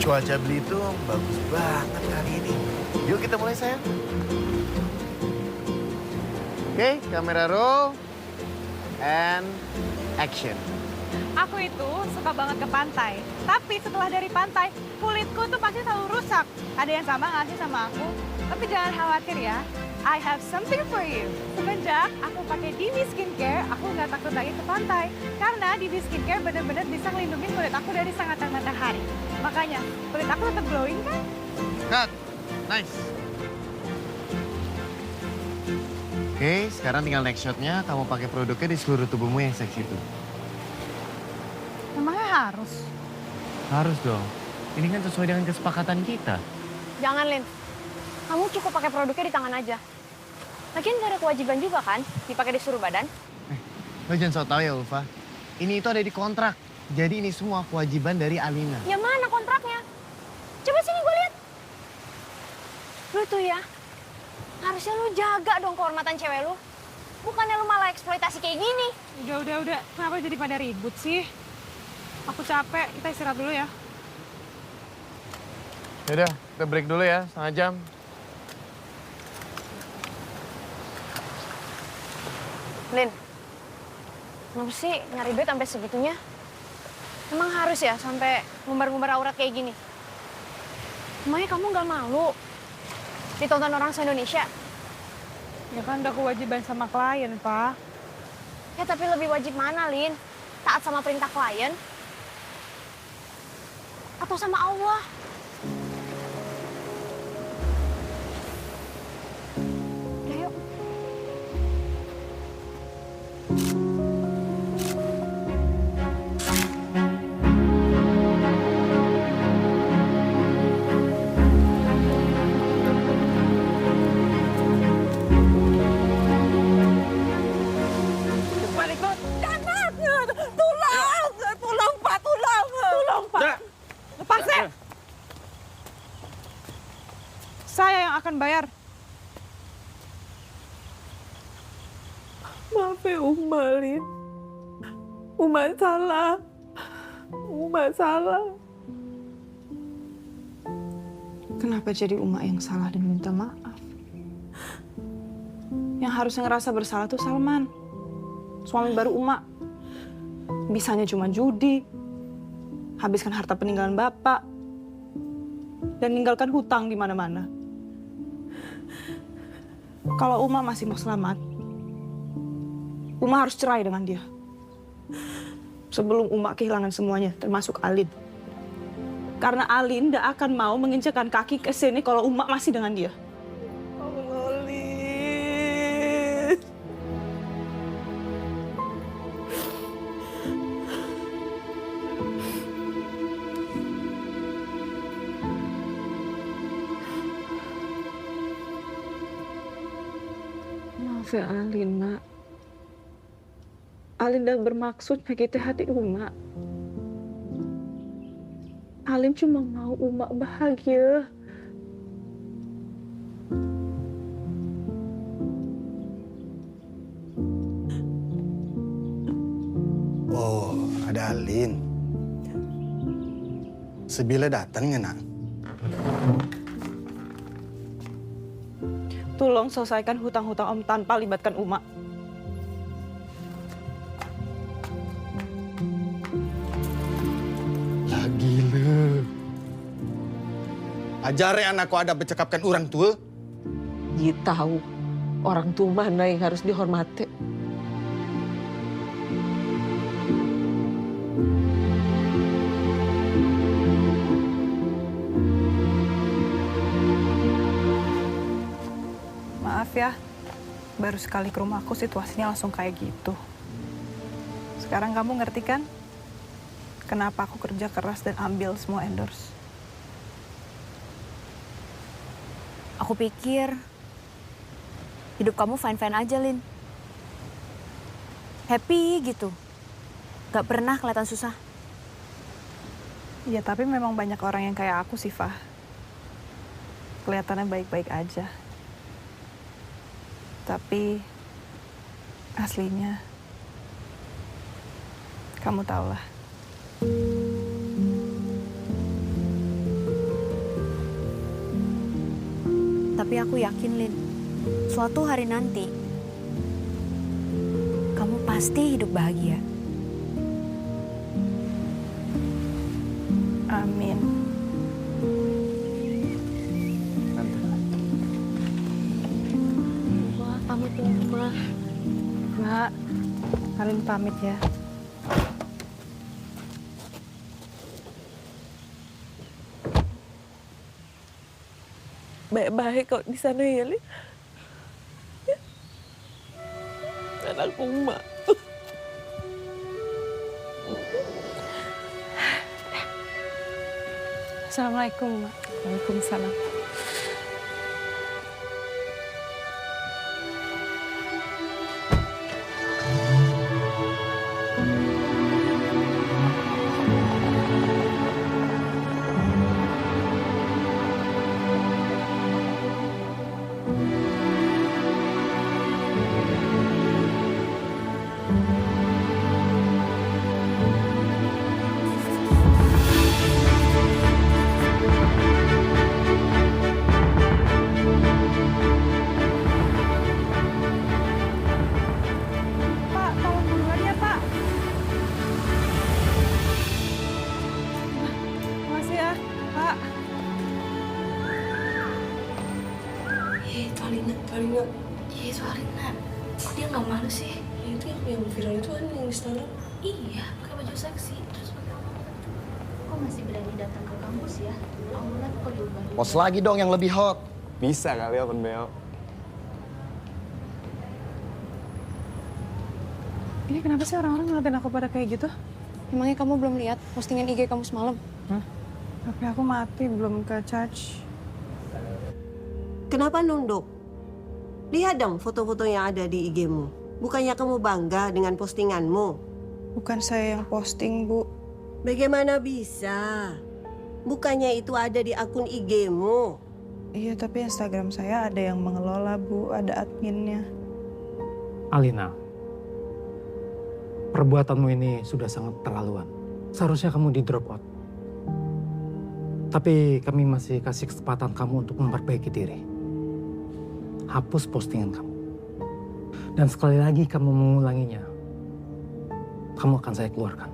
Cuaca Belitung bagus banget kali ini. Yuk kita mulai sayang. Oke, kamera roll and action. Aku itu suka banget ke pantai. Tapi setelah dari pantai, kulitku tuh pasti selalu rusak. Ada yang sama nggak sih sama aku? Tapi jangan khawatir ya. I have something for you. Semenjak aku pakai Divi Skincare, aku nggak takut lagi ke pantai. Karena Divi Skincare benar-benar bisa ngelindungin kulit aku dari sengatan matahari. Makanya, kulit aku tetap glowing kan? Cut. Nice. Oke, sekarang tinggal next shotnya kamu pakai produknya di seluruh tubuhmu yang seksi itu. Emangnya harus? Harus dong. Ini kan sesuai dengan kesepakatan kita. Jangan, Lin. Kamu cukup pakai produknya di tangan aja. Lagian nggak ada kewajiban juga kan dipakai di seluruh badan. Lo jangan so tau ya, Ulfa. Ini itu ada di kontrak. Jadi ini semua kewajiban dari Alina. Ya mana kontraknya? Coba sini gue lihat. Lu tuh ya, harusnya lu jaga dong kehormatan cewek lu. Bukannya lu malah eksploitasi kayak gini. Udah. Kenapa jadi pada ribut sih? Aku capek, kita istirahat dulu ya. Yaudah, kita break dulu ya, setengah jam. Lin, kenapa sih nyari duit sampai segitunya? Emang harus ya sampai ngumbar-ngumbar aurat kayak gini? Emangnya kamu nggak malu ditonton orang se-Indonesia? Ya kan udah kewajiban sama klien, Pak. Ya tapi lebih wajib mana, Lin? Taat sama perintah klien? Atau sama Allah? Udah yuk. Balik banget. Tulang, Pak, tulang. Tulang, Pak. Lepasnya. Saya yang akan bayar. Maaf ya Uma, Lin. Uma salah. Uma salah. Kenapa jadi Uma yang salah dan minta maaf? Yang harusnya ngerasa bersalah tuh Salman. Suami baru Uma. Bisanya cuma judi. Habiskan harta peninggalan bapak. Dan ninggalkan hutang di mana-mana. Kalau Uma masih mau selamat, Uma harus cerai dengan dia. Sebelum Uma kehilangan semuanya, termasuk Alin. Karena Alin tidak akan mau menginjakkan kaki ke sini kalau Uma masih dengan dia. Allah, Lin. Maaf ya Alin, Mak. Alin udah bermaksud nyakitin hati Uma. Alin cuma mau Uma bahagia. Oh, ada Alin. Sebila datangnya, nak. Tolong selesaikan hutang-hutang Om tanpa libatkan Uma. Gila. Ajari anakku ada bercakapkan orang tua. Dia tahu orang tua mana yang harus dihormati. Maaf ya, baru sekali ke rumahku situasinya langsung kayak gitu. Sekarang kamu ngerti kan? Kenapa aku kerja keras dan ambil semua endorse? Aku pikir hidup kamu fine-fine aja, Lin. Happy gitu. Gak pernah kelihatan susah. Ya tapi memang banyak orang yang kayak aku sih, Fah. Kelihatannya baik-baik aja. Tapi aslinya, kamu tahulah. Tapi aku yakin, Lin, suatu hari nanti, kamu pasti hidup bahagia. Amin. Wah, pamit ya, Mbak. Mbak, Alin pamit ya. Baik-baik kok di sana ya, Lin. Ya. Anakku, Mak. Assalamualaikum, Mbak. Waalaikumsalam. Pak, tolong duluan ya, Pak. Makasih ya, Pak. Itu Alina. Iya, itu Alina. Kok dia nggak malu sih? Ya, itu yang viral itu kan yang Instagram. Iya, pakai baju seksi. Terus pakai apa? Kok masih berani datang ke kampus ya? Aulat kok diubah. Post lagi dong yang lebih hot. Bisa kali open BO. Ini kenapa sih orang-orang ngeliatin aku pada kayak gitu? Emangnya kamu belum lihat postingan IG kamu semalam? Tapi aku mati, belum ke charge. Kenapa nunduk? Lihat dong foto-foto yang ada di IG-mu. Bukannya kamu bangga dengan postinganmu? Bukan saya yang posting, Bu. Bagaimana bisa? Bukannya itu ada di akun IG-mu? Iya, tapi Instagram saya ada yang mengelola, Bu. Ada adminnya. Alina, perbuatanmu ini sudah sangat terlaluan. Seharusnya kamu di drop out. Tapi kami masih kasih kesempatan kamu untuk memperbaiki diri. Hapus postingan kamu. Dan sekali lagi kamu mengulanginya, kamu akan saya keluarkan.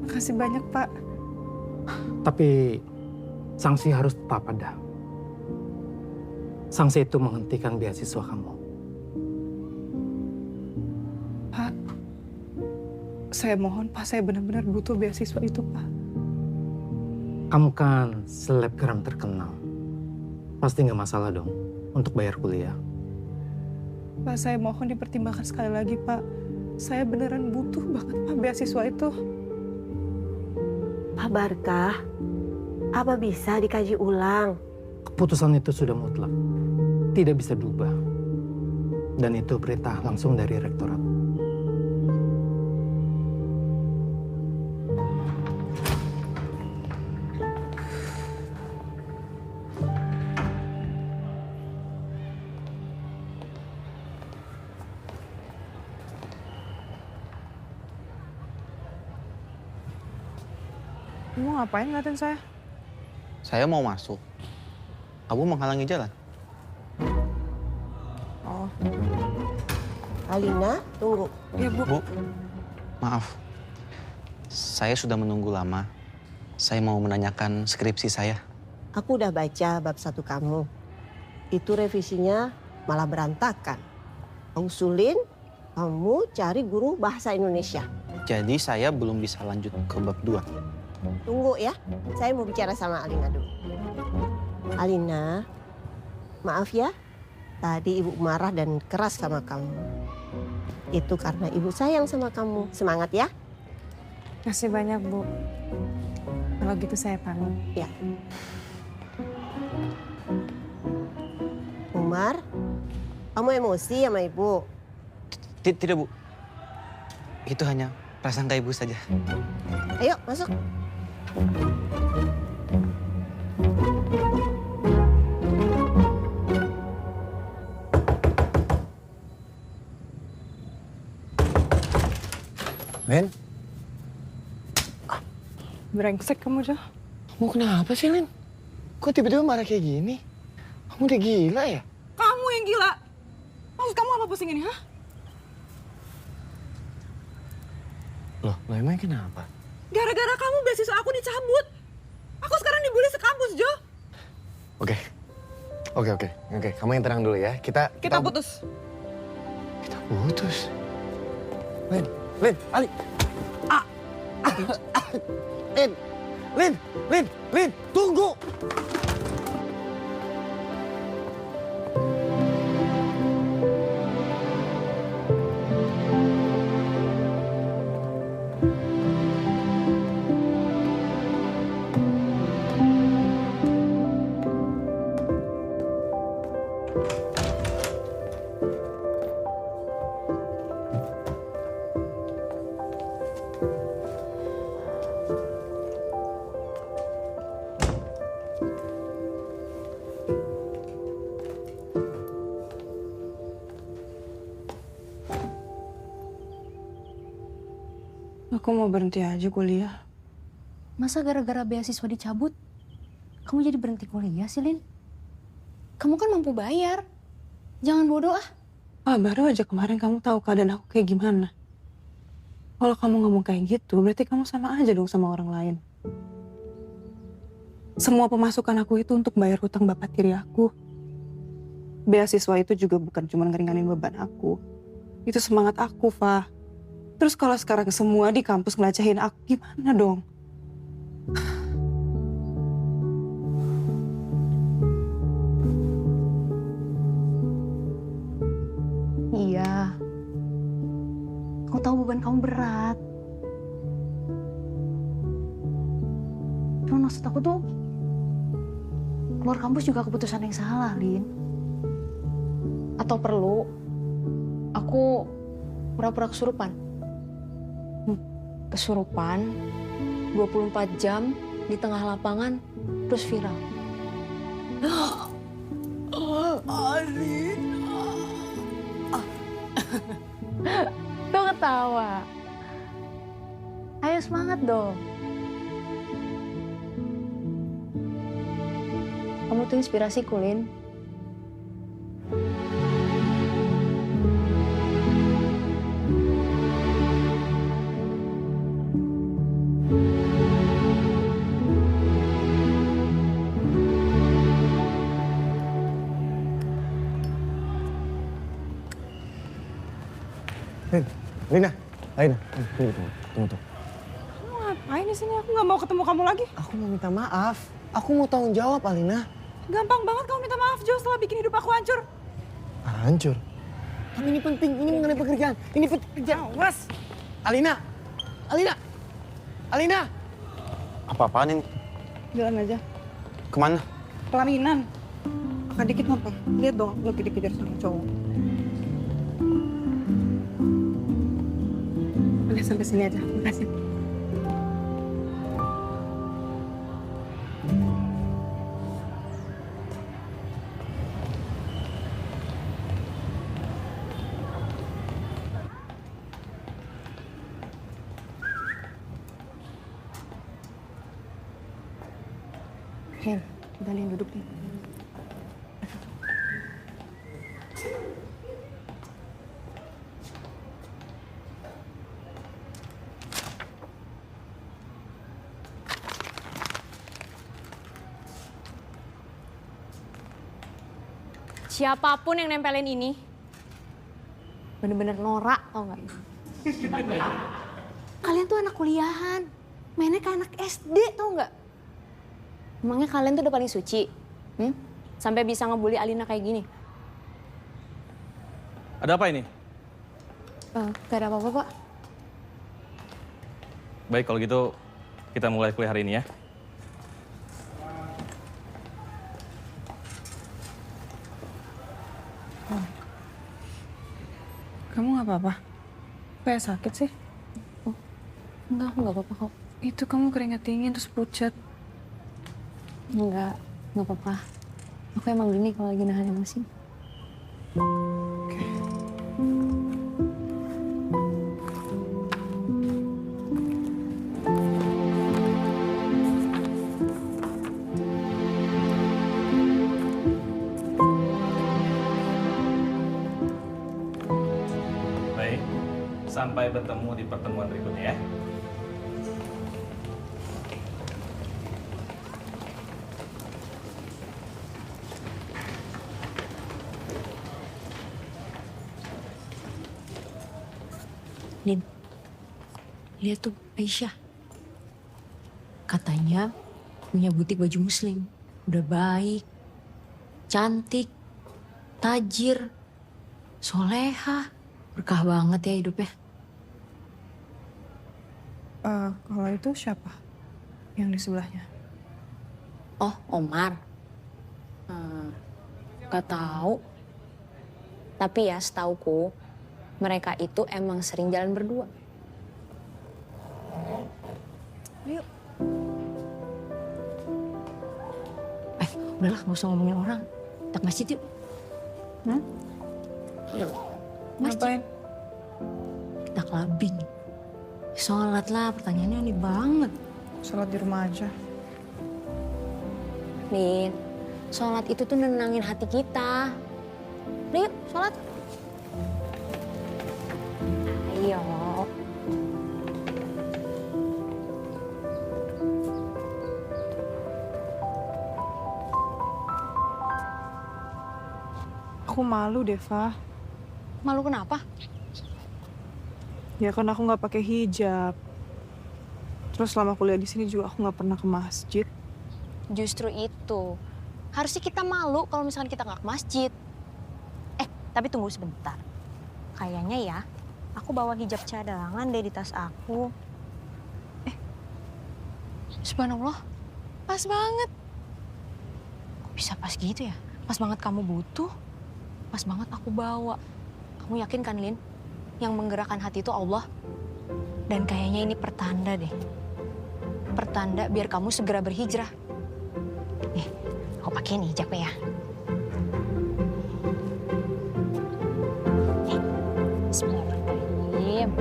Makasih banyak, Pak. Tapi sanksi harus tetap ada. Sanksi itu menghentikan beasiswa kamu. Pak, saya mohon, Pak. Saya benar-benar butuh beasiswa itu, Pak. Kamu kan selebgram terkenal. Pasti nggak masalah dong untuk bayar kuliah. Pak, saya mohon dipertimbangkan sekali lagi, Pak. Saya beneran butuh banget, Pak, beasiswa itu. Pak Barkah, apa bisa dikaji ulang? Keputusan itu sudah mutlak. Tidak bisa diubah. Dan itu perintah langsung dari rektorat. Kamu ngapain ngeliatin saya? Saya mau masuk. Kamu menghalangi jalan. Oh, Alina, tunggu. ya, Bu. Bu, maaf. Saya sudah menunggu lama. Saya mau menanyakan skripsi saya. Aku udah baca bab 1 kamu. Itu revisinya malah berantakan. Usulin kamu cari guru bahasa Indonesia. Jadi saya belum bisa lanjut ke bab 2. Tunggu ya, saya mau bicara sama Alina dulu. Alina, maaf ya, tadi ibu marah dan keras sama kamu. Itu karena ibu sayang sama kamu. Semangat ya. Makasih banyak, Bu. Kalau gitu saya pamit. Ya. Umar, kamu emosi sama ibu? Tidak, Bu. Itu hanya prasangka ibu saja. Ayo masuk. Lin, Brengsek kamu, Jo. kamu kenapa sih, Lin? Kok tiba-tiba marah kayak gini? Kamu udah gila ya? Kamu yang gila. Maksud kamu apa pusing ini, hah? Loh emangnya kenapa? Gara-gara kamu beasiswa aku dicabut. Aku sekarang dibully sekampus, Jo. Oke. Kamu yang tenang dulu ya. Kita putus. Kita putus. Lin, Ali. Lin, tunggu. Aku mau berhenti aja kuliah. Masa gara-gara beasiswa dicabut, kamu jadi berhenti kuliah sih, Lin? Kamu kan mampu bayar. Jangan bodoh ah. Baru aja kemarin kamu tahu keadaan aku kayak gimana. Kalau kamu ngomong kayak gitu, berarti kamu sama aja dong sama orang lain. Semua pemasukan aku itu untuk bayar hutang bapak tiri aku. Beasiswa itu juga bukan cuma ngeringanin beban aku. Itu semangat aku, Fah. Terus kalau sekarang semua di kampus ngelacahin aku, gimana dong? Iya. Aku tahu beban kamu berat. Cuma maksud aku tuh, keluar kampus juga keputusan yang salah, Lin. Atau perlu aku pura-pura kesurupan? Kesurupan 24 jam di tengah lapangan terus viral. Tuh ketawa. Ayo semangat dong. Kamu tuh inspirasiku, Lin. Lina. Tunggu. Kamu ngapain di sini? Aku nggak mau ketemu kamu lagi. Aku mau minta maaf. Aku mau tanggung jawab, Alina. Gampang banget kamu minta maaf, Jo, setelah bikin hidup aku hancur. Hancur? Tapi ini penting, ini mengenai pekerjaan. Ini pekerjaan. Awas. Alina. Apa-apaan ini? Jalan aja. Kemana? Pelaminan. Kakak dikit ngapa? Lihat dong, aku lagi dikejar sama cowok. Udah sampai sini aja, makasih. Hen, udah Lin duduk nih. Siapapun yang nempelin ini, bener-bener norak, tau nggak? Kalian tuh anak kuliahan, mainnya kayak anak SD, tau nggak? Emangnya kalian tuh udah paling suci? Sampai bisa ngebully Alina kayak gini? Ada apa ini? Gak ada apa-apa, Pak. Baik, kalau gitu kita mulai kuliah hari ini ya. Kamu nggak apa-apa? Kayak sakit sih? Enggak, nggak apa-apa kok. Itu kamu keringat dingin terus pucat. Nggak apa-apa. Aku emang gini kalau lagi nahan emosi. Baik, sampai bertemu di pertemuan berikutnya ya. Lin, lihat tuh Aisyah. Katanya punya butik baju muslim. Udah baik, cantik, tajir, soleha. Berkah banget ya hidupnya. Kalau itu siapa? Yang di sebelahnya? Oh, Omar. Gak tahu. Tapi ya setauku, mereka itu emang sering jalan berdua. Ayo. Udahlah, gak usah ngomongin orang. Kita ke masjid yuk. Masjid. Ngapain? Kita clubbing. Sholat lah, pertanyaannya aneh banget. Sholat di rumah aja. Lin, sholat itu tuh nenangin hati kita. Nih, yuk, sholat. Ayo. Aku malu, Deva. Malu kenapa? Ya kan aku nggak pakai hijab. Terus selama kuliah di sini juga aku nggak pernah ke masjid. Justru itu. Harusnya kita malu kalau misalkan kita nggak ke masjid. Tapi tunggu sebentar. Kayaknya ya, aku bawa hijab cadangan deh di tas aku. Subhanallah, pas banget. Kok bisa pas gitu ya? Pas banget kamu butuh, pas banget aku bawa. Kamu yakin kan, Lin? Yang menggerakkan hati itu Allah. Dan kayaknya ini pertanda deh. Pertanda biar kamu segera berhijrah. Nih, aku pakai nih hijabnya ya. Bismillahirrahmanirrahim.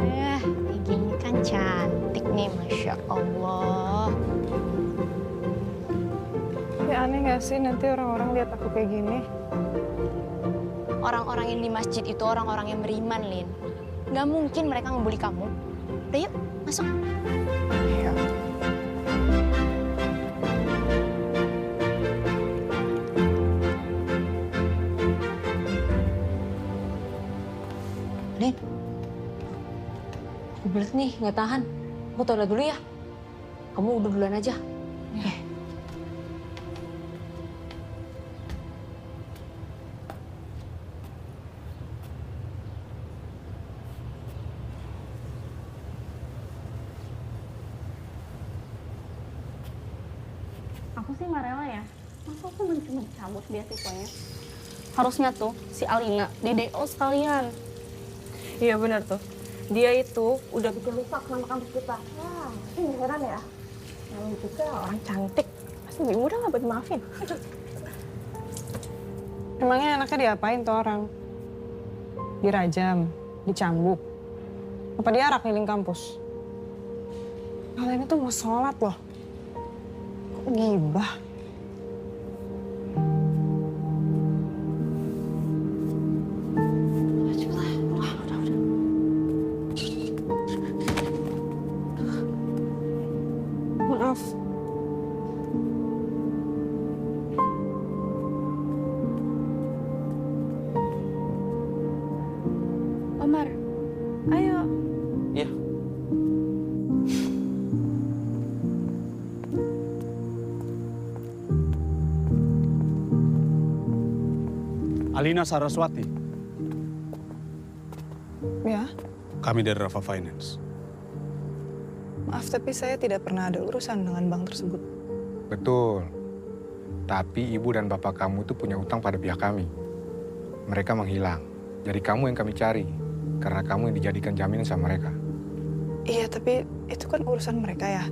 Kayak gini kan cantik nih, Masya Allah. Ya aneh nggak sih nanti orang-orang lihat aku kayak gini? Orang-orang yang di masjid itu orang-orang yang beriman, Lin. Gak mungkin mereka ngebully kamu. Udah yuk, masuk. Iya. Lin, aku belet nih, nggak tahan. Aku toilet dulu ya. Kamu udah duluan aja. Ya. Aku sih nggak rela ya. Masa aku mencabut beasiswanya? Harusnya tuh si Alina di DO sekalian. Iya benar tuh. Dia itu udah bikin rusak nama kampus kita. Wah, ini beneran ya? Namanya juga orang cantik. Pasti lebih mudah nggak buat maafin. Emangnya anaknya diapain tuh orang? Dirajam, dicambuk. Apa dia arak keliling kampus? Kalian itu mau sholat loh. Kok gibah? Maaf. Omar, ayo. Iya. Alina Saraswati. Ya, Kami dari Rafa Finance. maaf tapi saya tidak pernah ada urusan dengan bank tersebut. Betul. Tapi ibu dan bapak kamu itu punya utang pada pihak kami. Mereka menghilang. Jadi kamu yang kami cari. Karena kamu yang dijadikan jaminan sama mereka. Iya, tapi itu kan urusan mereka ya.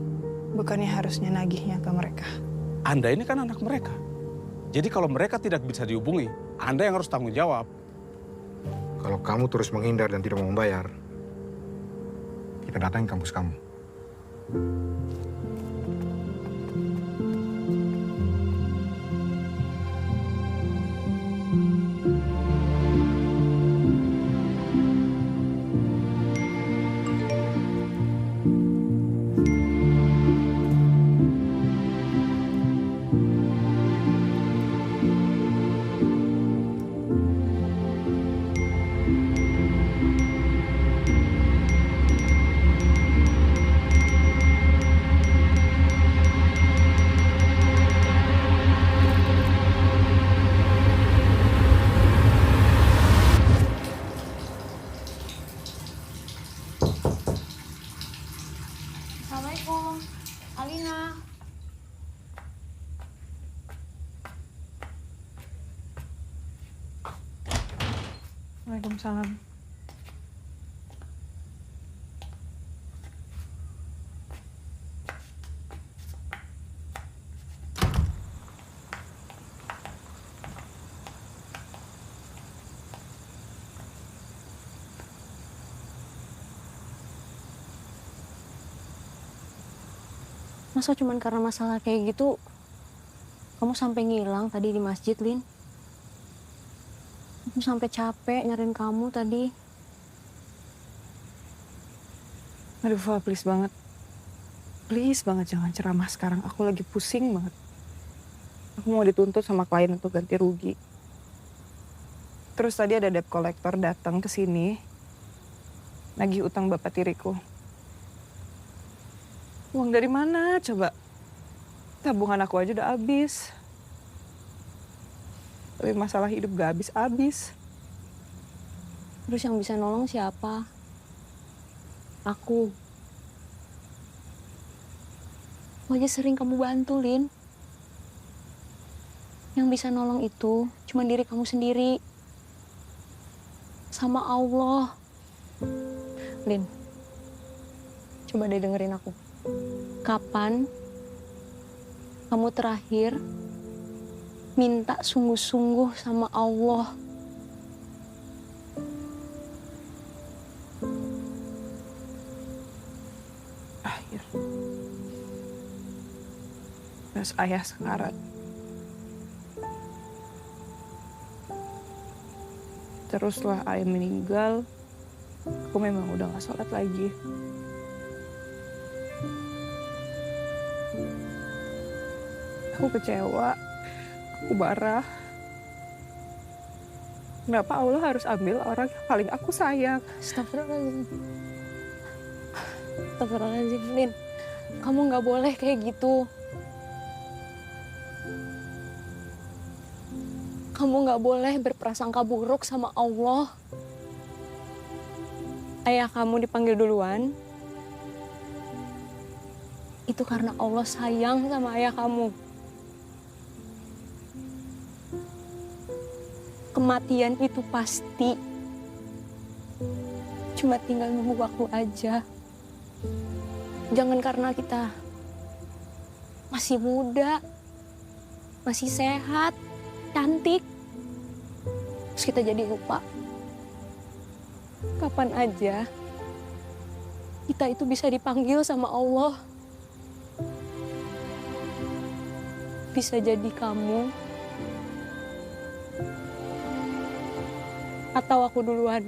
Bukannya harusnya nagihnya ke mereka. Anda ini kan anak mereka. Jadi kalau mereka tidak bisa dihubungi, Anda yang harus tanggung jawab. Kalau kamu terus menghindar dan tidak mau membayar, kita datangi kampus kamu. Assalamualaikum, Alina. Waalaikumsalam. Masa cuman karena masalah kayak gitu, kamu sampai ngilang tadi di masjid, Lin? Aku sampai capek nyariin kamu tadi. Aduh, Fa, please banget. Please banget jangan ceramah sekarang. Aku lagi pusing banget. Aku mau dituntut sama klien untuk ganti rugi. Terus tadi ada debt collector datang ke sini. Nagih utang bapak tiriku. Uang dari mana coba? Tabungan aku aja udah habis. Tapi masalah hidup gak habis-habis. Terus yang bisa nolong siapa? Aku. Aku aja sering kamu bantu, Lin. Yang bisa nolong itu cuma diri kamu sendiri. Sama Allah. Lin, coba deh dengerin aku. Kapan kamu terakhir minta sungguh-sungguh sama Allah? Akhir. Pas ayah sekarat. Teruslah ayah meninggal, aku memang udah gak sholat lagi. Aku kecewa, aku marah. Kenapa Allah harus ambil orang yang paling aku sayang? Astagfirullahaladzim. Astagfirullahaladzim, Lin. Kamu nggak boleh kayak gitu. Kamu nggak boleh berprasangka buruk sama Allah. Ayah kamu dipanggil duluan. Itu karena Allah sayang sama ayah kamu. Kematian itu pasti. Cuma tinggal nunggu waktu aja. Jangan karena kita masih muda, masih sehat, cantik, terus kita jadi lupa. Kapan aja kita itu bisa dipanggil sama Allah. Bisa jadi kamu atau aku duluan.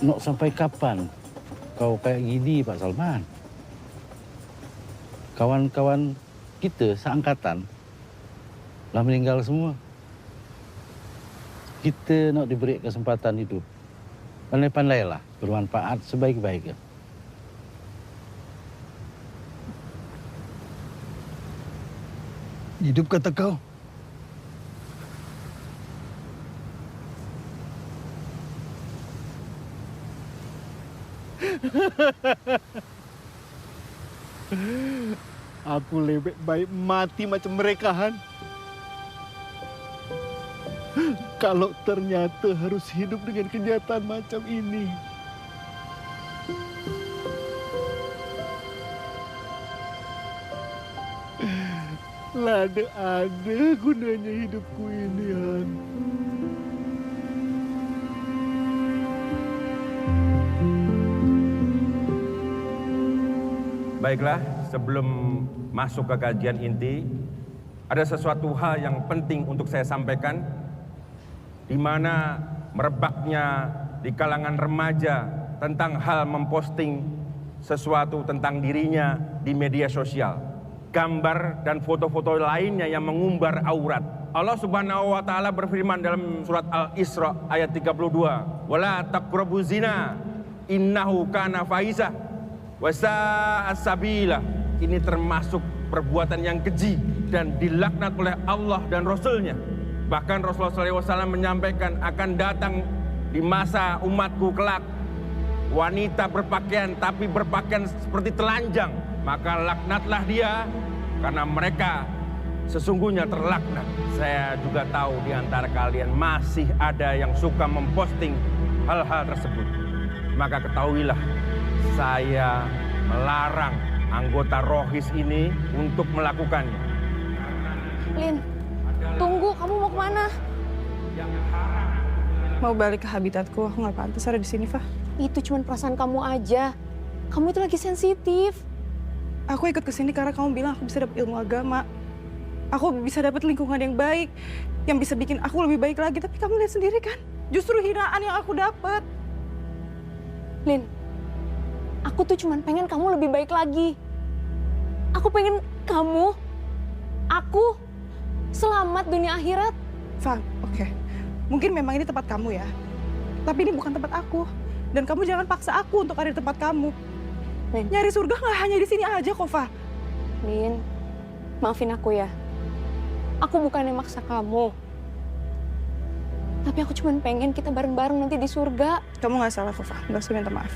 Nok sampai kapan kau kayak gini, Pak Salman? Kawan-kawan kita seangkatan lah meninggal semua. Kita nak diberi kesempatan hidup. Pandai-pandailah bermanfaat sebaik-baiknya. Hidup kata kau. Aku lebih baik mati macam mereka, Han. Kalau ternyata harus hidup dengan kenyataan macam ini. Ada gunanya hidupku ini, Han. Baiklah, sebelum masuk ke kajian inti, ada sesuatu hal yang penting untuk saya sampaikan, di mana merebaknya di kalangan remaja tentang hal memposting sesuatu tentang dirinya di media sosial. Gambar dan foto-foto lainnya yang mengumbar aurat. Allah Subhanahu wa taala berfirman dalam surat Al-Isra ayat 32, "Wala taqrabuz zina, innahu kana fahisah wa sa'a sabila." Ini termasuk perbuatan yang keji dan dilaknat oleh Allah dan Rasul-Nya. Bahkan Rasulullah SAW menyampaikan akan datang di masa umatku kelak wanita berpakaian tapi berpakaian seperti telanjang. Maka laknatlah dia karena mereka sesungguhnya terlaknat. Saya juga tahu di antara kalian masih ada yang suka memposting hal-hal tersebut. Maka ketahuilah, saya melarang anggota Rohis ini untuk melakukannya. Lin, tunggu, kamu mau kemana? Mau balik ke habitatku, aku nggak pantas ada di sini, Fah. Itu cuma perasaan kamu aja. Kamu itu lagi sensitif. Aku ikut ke sini karena kamu bilang aku bisa dapat ilmu agama. Aku bisa dapat lingkungan yang baik, yang bisa bikin aku lebih baik lagi. Tapi kamu lihat sendiri kan, justru hinaan yang aku dapat. Lin, aku tuh cuma pengen kamu lebih baik lagi. Aku pengen aku selamat dunia akhirat. Fah, oke. Mungkin memang ini tempat kamu ya. Tapi ini bukan tempat aku. Dan kamu jangan paksa aku untuk ada di tempat kamu. Lin. Nyari surga nggak hanya di sini aja kok, Fah. Lin, maafin aku ya. Aku bukannya maksa kamu. Tapi aku cuma pengen kita bareng-bareng nanti di surga. Kamu nggak salah, Fah. Nggak usah minta maaf.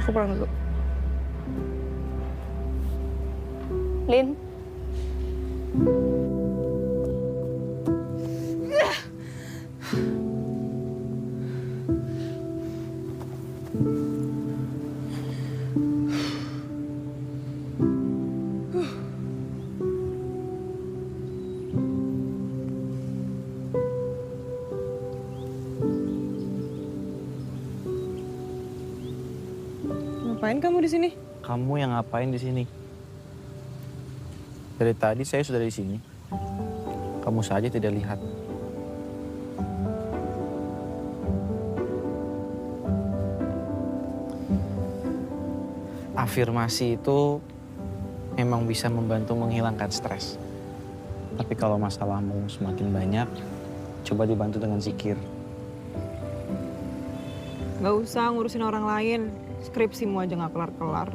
Aku pulang dulu. Lin. Ngapain kamu di sini? Kamu yang ngapain di sini? Dari tadi saya sudah di sini. Kamu saja tidak lihat. Afirmasi itu memang bisa membantu menghilangkan stres. Tapi kalau masalahmu semakin banyak, coba dibantu dengan zikir. Gak usah ngurusin orang lain. Skripsimu aja gak kelar-kelar.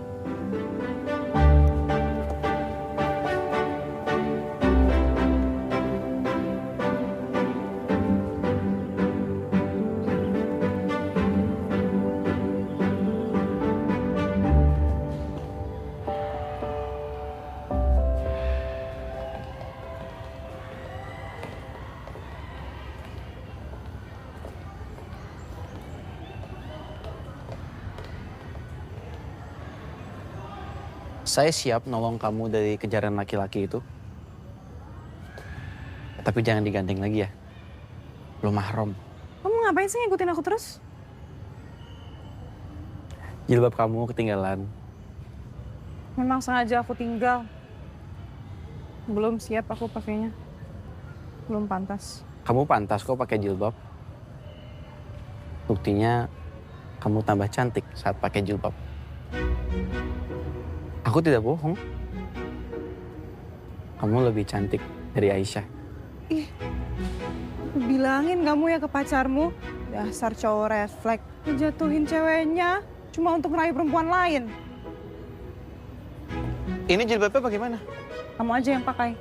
Saya siap nolong kamu dari kejaran laki-laki itu. Tapi jangan digandeng lagi ya. Belum mahram. Kamu ngapain sih ngikutin aku terus? Jilbab kamu ketinggalan. Memang sengaja aku tinggal. Belum siap aku pakainya. Belum pantas. Kamu pantas kok pakai jilbab. Buktinya kamu tambah cantik saat pakai jilbab. Aku tidak bohong. Kamu lebih cantik dari Aisyah. Ih, bilangin kamu ya ke pacarmu. Dasar cowok refleks. Ngejatuhin ceweknya cuma untuk meraih perempuan lain. Ini jilbabnya bagaimana? Kamu aja yang pakai.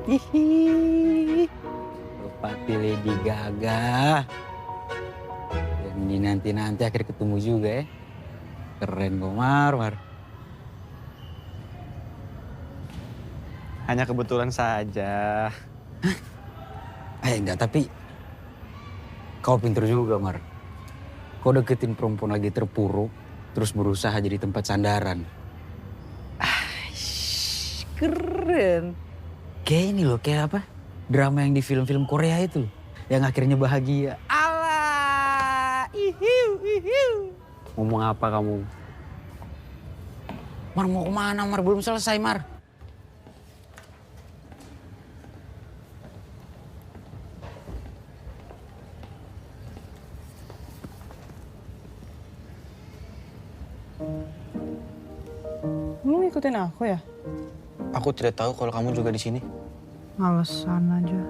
Hihi. Bupati Lady Gaga. Dan nanti akhir ketemu juga ya. Keren kok, Mar. Hanya kebetulan saja. Hah? Enggak, tapi kau pintar juga, Mar. Kau deketin perempuan lagi terpuruk, terus berusaha jadi tempat sandaran. Keren. Kayak ini loh, kayak apa? Drama yang di film-film Korea itu. Yang akhirnya bahagia. Alah, ihiu. Ngomong apa kamu? Mar, mau kemana, Mar? Belum selesai, Mar. Kamu ngikutin aku ya? Aku tidak tahu kalau kamu juga di sini. Alasan aja.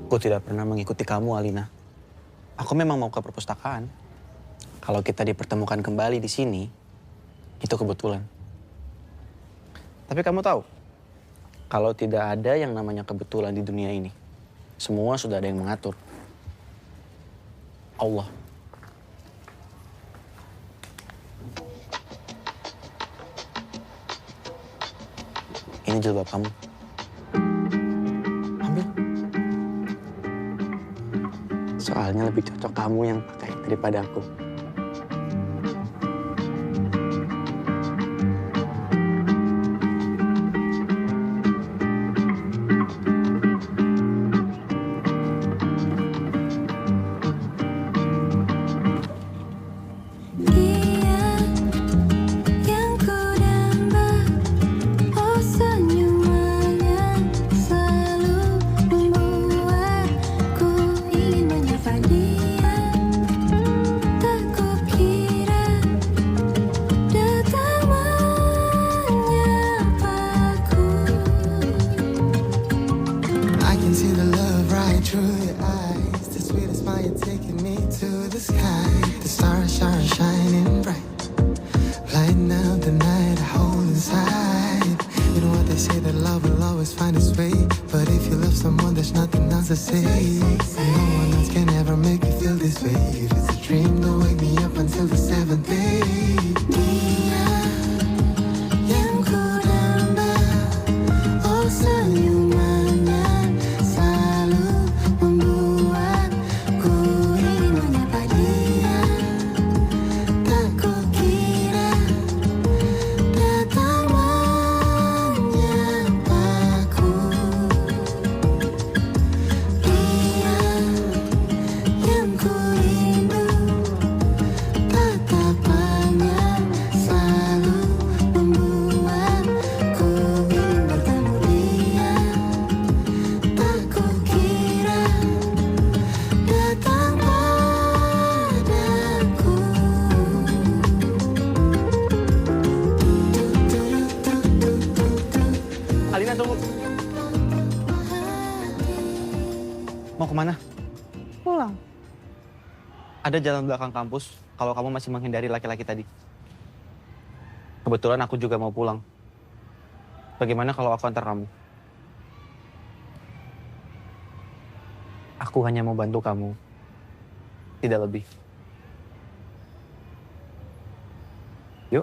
Aku tidak pernah mengikuti kamu, Alina. Aku memang mau ke perpustakaan. Kalau kita dipertemukan kembali di sini, itu kebetulan. Tapi kamu tahu, kalau tidak ada yang namanya kebetulan di dunia ini, semua sudah ada yang mengatur. Allah. Ini jilbab kamu. Ambil. Soalnya lebih cocok kamu yang pakai daripada aku. Alina, tunggu. Mau kemana? Pulang. Ada jalan belakang kampus kalau kamu masih menghindari laki-laki tadi. Kebetulan aku juga mau pulang. Bagaimana kalau aku antar kamu? Aku hanya mau bantu kamu. Tidak lebih. Yuk.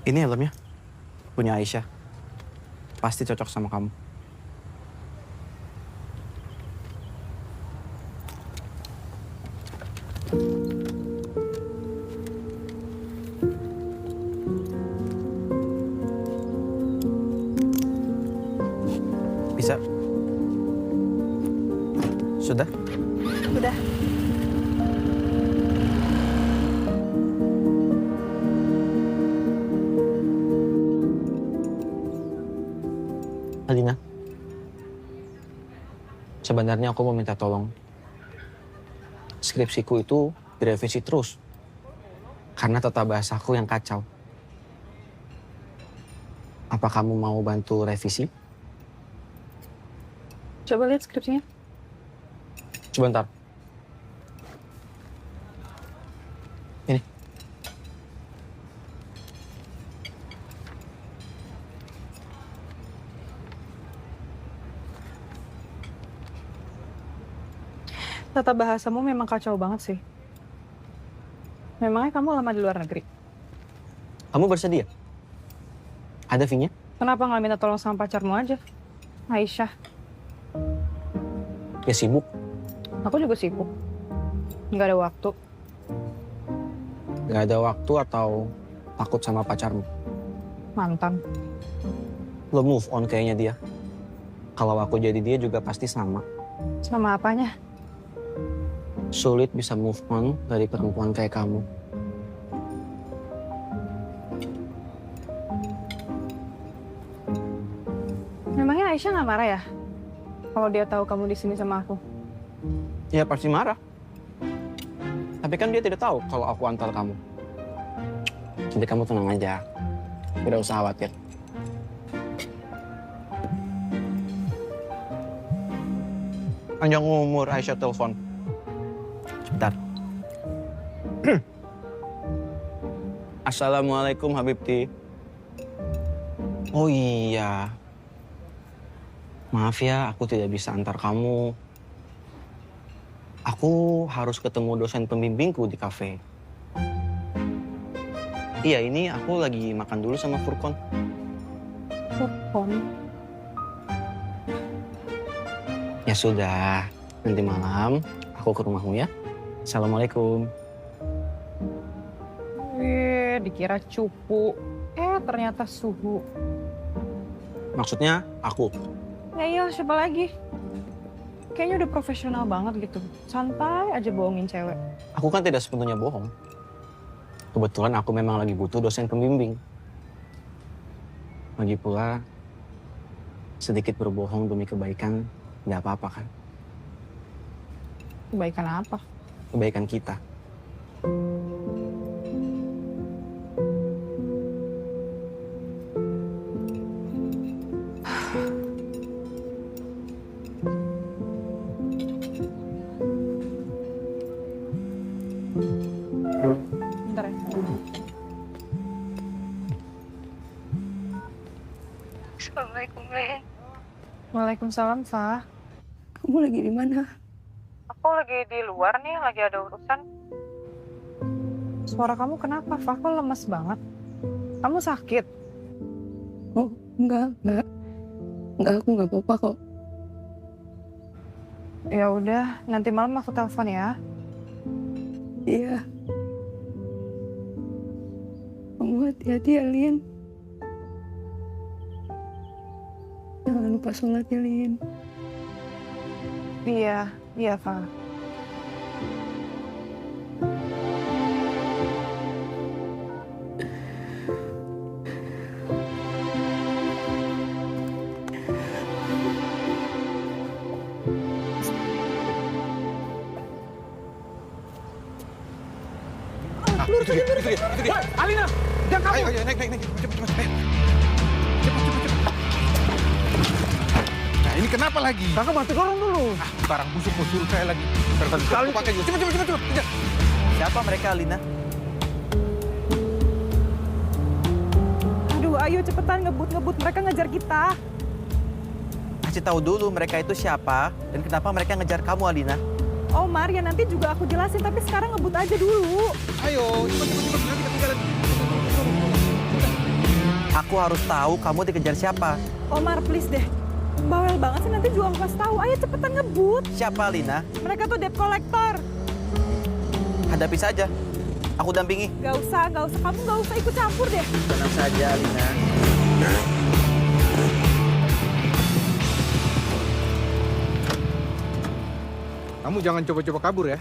Ini helmnya. Punya Aisyah. Pasti cocok sama kamu. Bisa? Sudah? Udah. Alina, sebenarnya aku mau minta tolong. Skripsiku itu direvisi terus. Karena tata bahasaku yang kacau. Apa kamu mau bantu revisi? Coba lihat skripsinya. Sebentar. Ini. Tata bahasamu memang kacau banget sih. Memangnya kamu lama di luar negeri? Kamu bersedia? Ada fee-nya? Kenapa nggak minta tolong sama pacarmu aja? Aisyah. Ya sibuk. Aku juga sibuk. Nggak ada waktu. Gak ada waktu atau takut sama pacarmu? Mantan. Lo move on kayaknya dia. Kalau aku jadi dia juga pasti sama. Sama apanya? Sulit bisa move on dari perempuan kayak kamu. Memangnya Aisyah nggak marah ya? Kalau dia tahu kamu di sini sama aku? Ya pasti marah. Tapi kan dia tidak tahu kalau aku antar kamu. Jadi kamu tenang aja. Tidak usah khawatir. Panjang umur Aisyah telepon. Sebentar. Assalamualaikum Habibti. Oh iya. Maaf ya, aku tidak bisa antar kamu. Aku harus ketemu dosen pembimbingku di kafe. Iya, ini aku lagi makan dulu sama Furkon. Furkon? Ya sudah, nanti malam aku ke rumahmu ya. Assalamualaikum. Dikira cupu. Ternyata suhu. Maksudnya aku? Ya iya, siapa lagi? Kayaknya udah profesional banget gitu. Santai aja bohongin cewek. Aku kan tidak sepenuhnya bohong. Kebetulan aku memang lagi butuh dosen pembimbing. Lagi pula, sedikit berbohong demi kebaikan nggak apa-apa kan? Kebaikan apa? Kebaikan kita. Bentar ya. Assalamualaikum, Len. Waalaikumsalam, Fah. Kamu lagi di mana? Aku lagi di luar nih, lagi ada urusan. Suara kamu kenapa, Fah? Kok lemes banget? Kamu sakit? Oh, enggak. Enggak, aku enggak apa-apa kok. Ya udah, nanti malam aku telepon ya. Iya. Kamu hati-hati ya, Lin. Jangan lupa sholat ya, Lin. Iya, Fah. Itu dia. Alina, jangan kamu. Ayo, naik. Cepat. Nah, ini kenapa lagi? Kakak bantu dorong dulu. Barang busuk mau suruh saya lagi. Sekali pakai juga. Cepat. Siapa mereka, Alina? Aduh, ayo cepetan ngebut. Mereka ngejar kita. Kasih tahu dulu mereka itu siapa dan kenapa mereka ngejar kamu, Alina. Omar, ya nanti juga aku jelasin, tapi sekarang ngebut aja dulu. Ayo, cepat. Nanti ketinggalan. Aku harus tahu kamu dikejar siapa. Omar, please deh. Bawel banget sih, nanti juga aku kasih tahu. Ayo cepetan ngebut. Siapa, Alina? Mereka tuh debt collector. Hadapi saja. Aku dampingi. Gak usah. Kamu gak usah ikut campur deh. Tenang saja, Alina. Kamu jangan coba-coba kabur ya.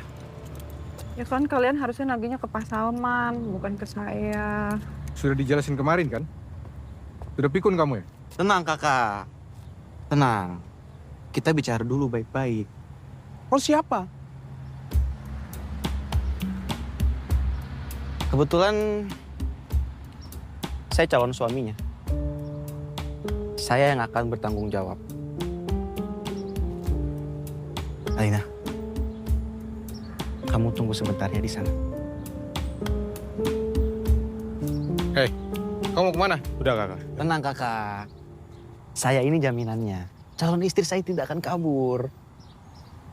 Ya kan kalian harusnya nagihnya ke Pak Salman, bukan ke saya. Sudah dijelasin kemarin kan? Sudah pikun kamu ya? Tenang kakak. Tenang. Kita bicara dulu baik-baik. Oh siapa? Kebetulan saya calon suaminya. Saya yang akan bertanggung jawab. Alina, kamu tunggu sebentar ya di sana. Hei, kamu mau kemana? Udah kakak. Tenang kakak. Saya ini jaminannya. Calon istri saya tidak akan kabur.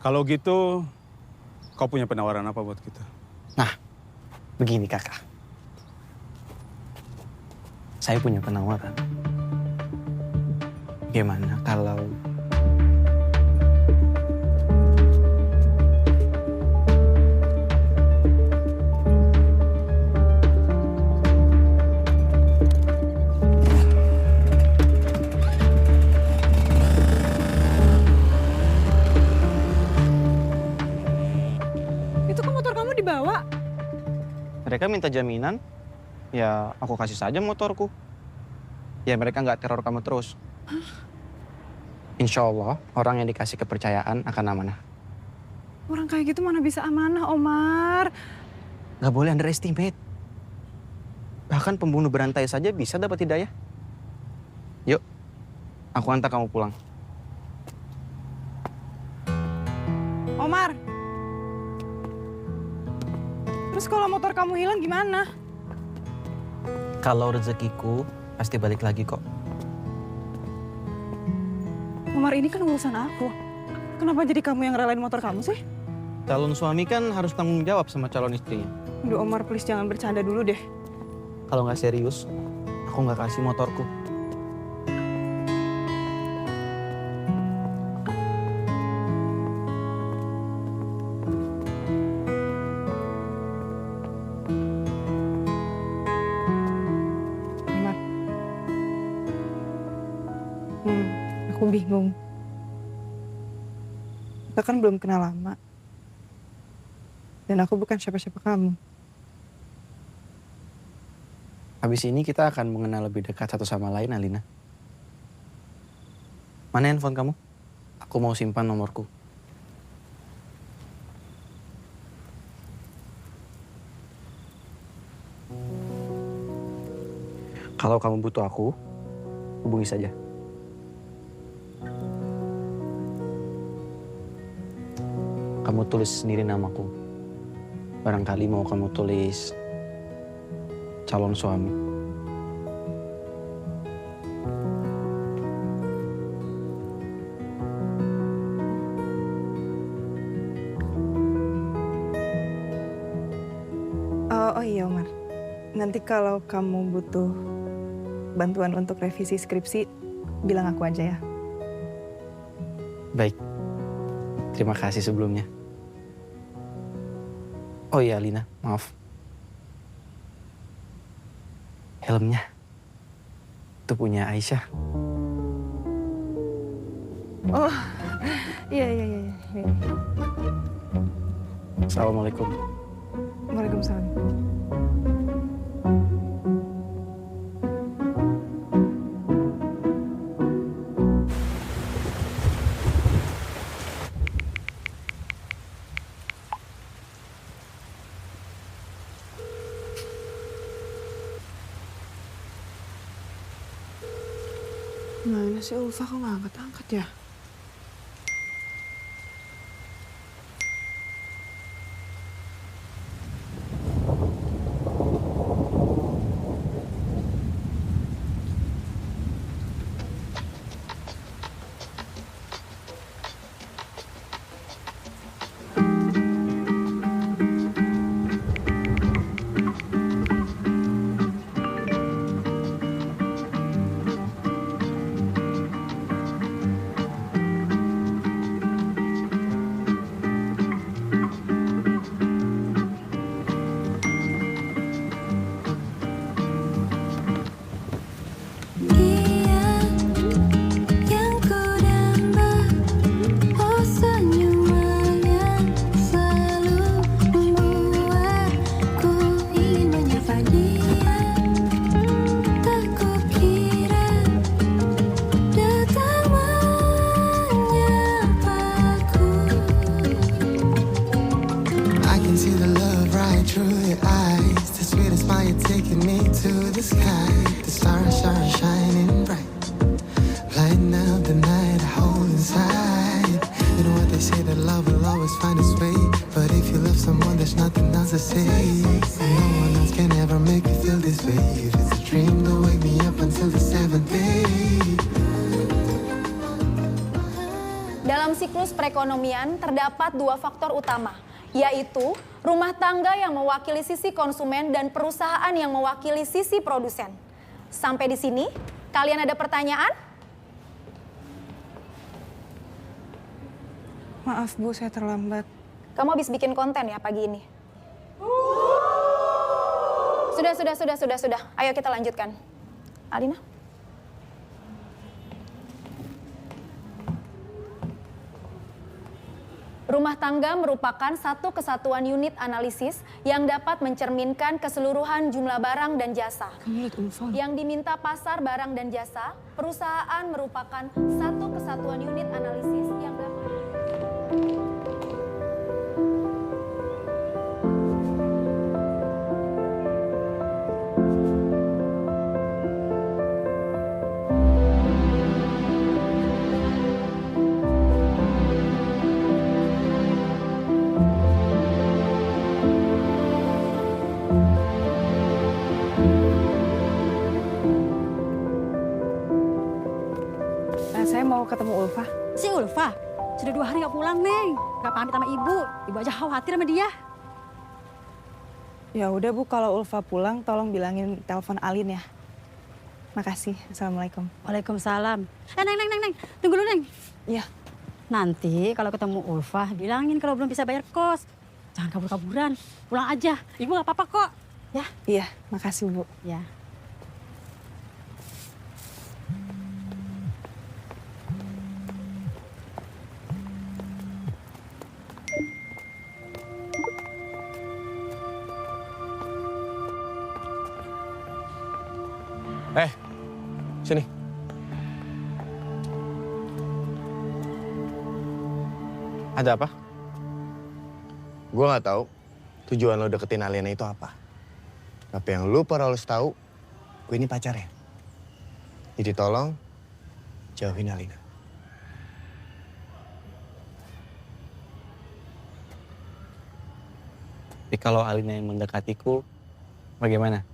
Kalau gitu, kau punya penawaran apa buat kita? Nah, begini kakak. Saya punya penawaran. Gimana kalau... Itu kan motor kamu dibawa. Mereka minta jaminan, ya aku kasih saja motorku. Ya mereka nggak teror kamu terus. Insya Allah, orang yang dikasih kepercayaan akan amanah. Orang kayak gitu mana bisa amanah, Omar? Nggak boleh underestimate. Bahkan pembunuh berantai saja bisa dapat hidayah. Yuk, aku antar kamu pulang. Omar. Terus kalau motor kamu hilang gimana? Kalau rezekiku, pasti balik lagi kok. Omar, ini kan urusan aku. Kenapa jadi kamu yang relain motor kamu sih? Calon suami kan harus tanggung jawab sama calon istrinya. Aduh Omar, please jangan bercanda dulu deh. Kalau nggak serius, aku nggak kasih motorku. Omar. Aku bingung. Kita kan belum kenal lama. Dan aku bukan siapa-siapa kamu. Habis ini kita akan mengenal lebih dekat satu sama lain, Alina. Mana handphone kamu? Aku mau simpan nomorku. Kalau kamu butuh aku, hubungi saja. Kamu tulis sendiri namaku. Barangkali mau kamu tulis calon suami. Oh iya Omar, nanti kalau kamu butuh bantuan untuk revisi skripsi, bilang aku aja ya. Baik, terima kasih sebelumnya. Oh iya Alina, maaf. Helmnya itu punya Aisyah. Oh, iya. Assalamualaikum. Waalaikumsalam. Mana sih Ulfa, kok nggak angkat-angkat ya? They say that love will always find its way, but if you love someone, there's nothing else to say. No one else can ever make me feel this way. If it's a dream, don't wake me up until the seventh day. Dalam siklus perekonomian terdapat dua faktor utama, yaitu rumah tangga yang mewakili sisi konsumen dan perusahaan yang mewakili sisi produsen. Sampai di sini, kalian ada pertanyaan? Maaf Bu, saya terlambat. Kamu habis bikin konten ya pagi ini? Sudah. Ayo kita lanjutkan. Alina? Rumah tangga merupakan satu kesatuan unit analisis yang dapat mencerminkan keseluruhan jumlah barang dan jasa. Yang diminta pasar barang dan jasa, perusahaan merupakan satu kesatuan unit analisis yang dapat... Saya mau ketemu Ulfa. Si Ulfa? Sudah 2 hari gak pulang, Neng. Gak pamit sama ibu. Ibu aja khawatir sama dia. Ya udah Bu, kalau Ulfa pulang tolong bilangin telepon Alin ya. Makasih. Assalamualaikum. Waalaikumsalam. Neng. Tunggu dulu, Neng. Iya. Nanti kalau ketemu Ulfa, bilangin kalau belum bisa bayar kos. Jangan kabur-kaburan. Pulang aja. Ibu gak apa-apa kok. Ya? Iya, makasih Bu. Ya. Sini. Ada apa? Gue nggak tahu tujuan lo deketin Alina itu apa. Tapi yang lo harus tahu, gue ini pacarnya. Jadi tolong jauhin Alina. Tapi kalau Alina yang mendekatiku, bagaimana?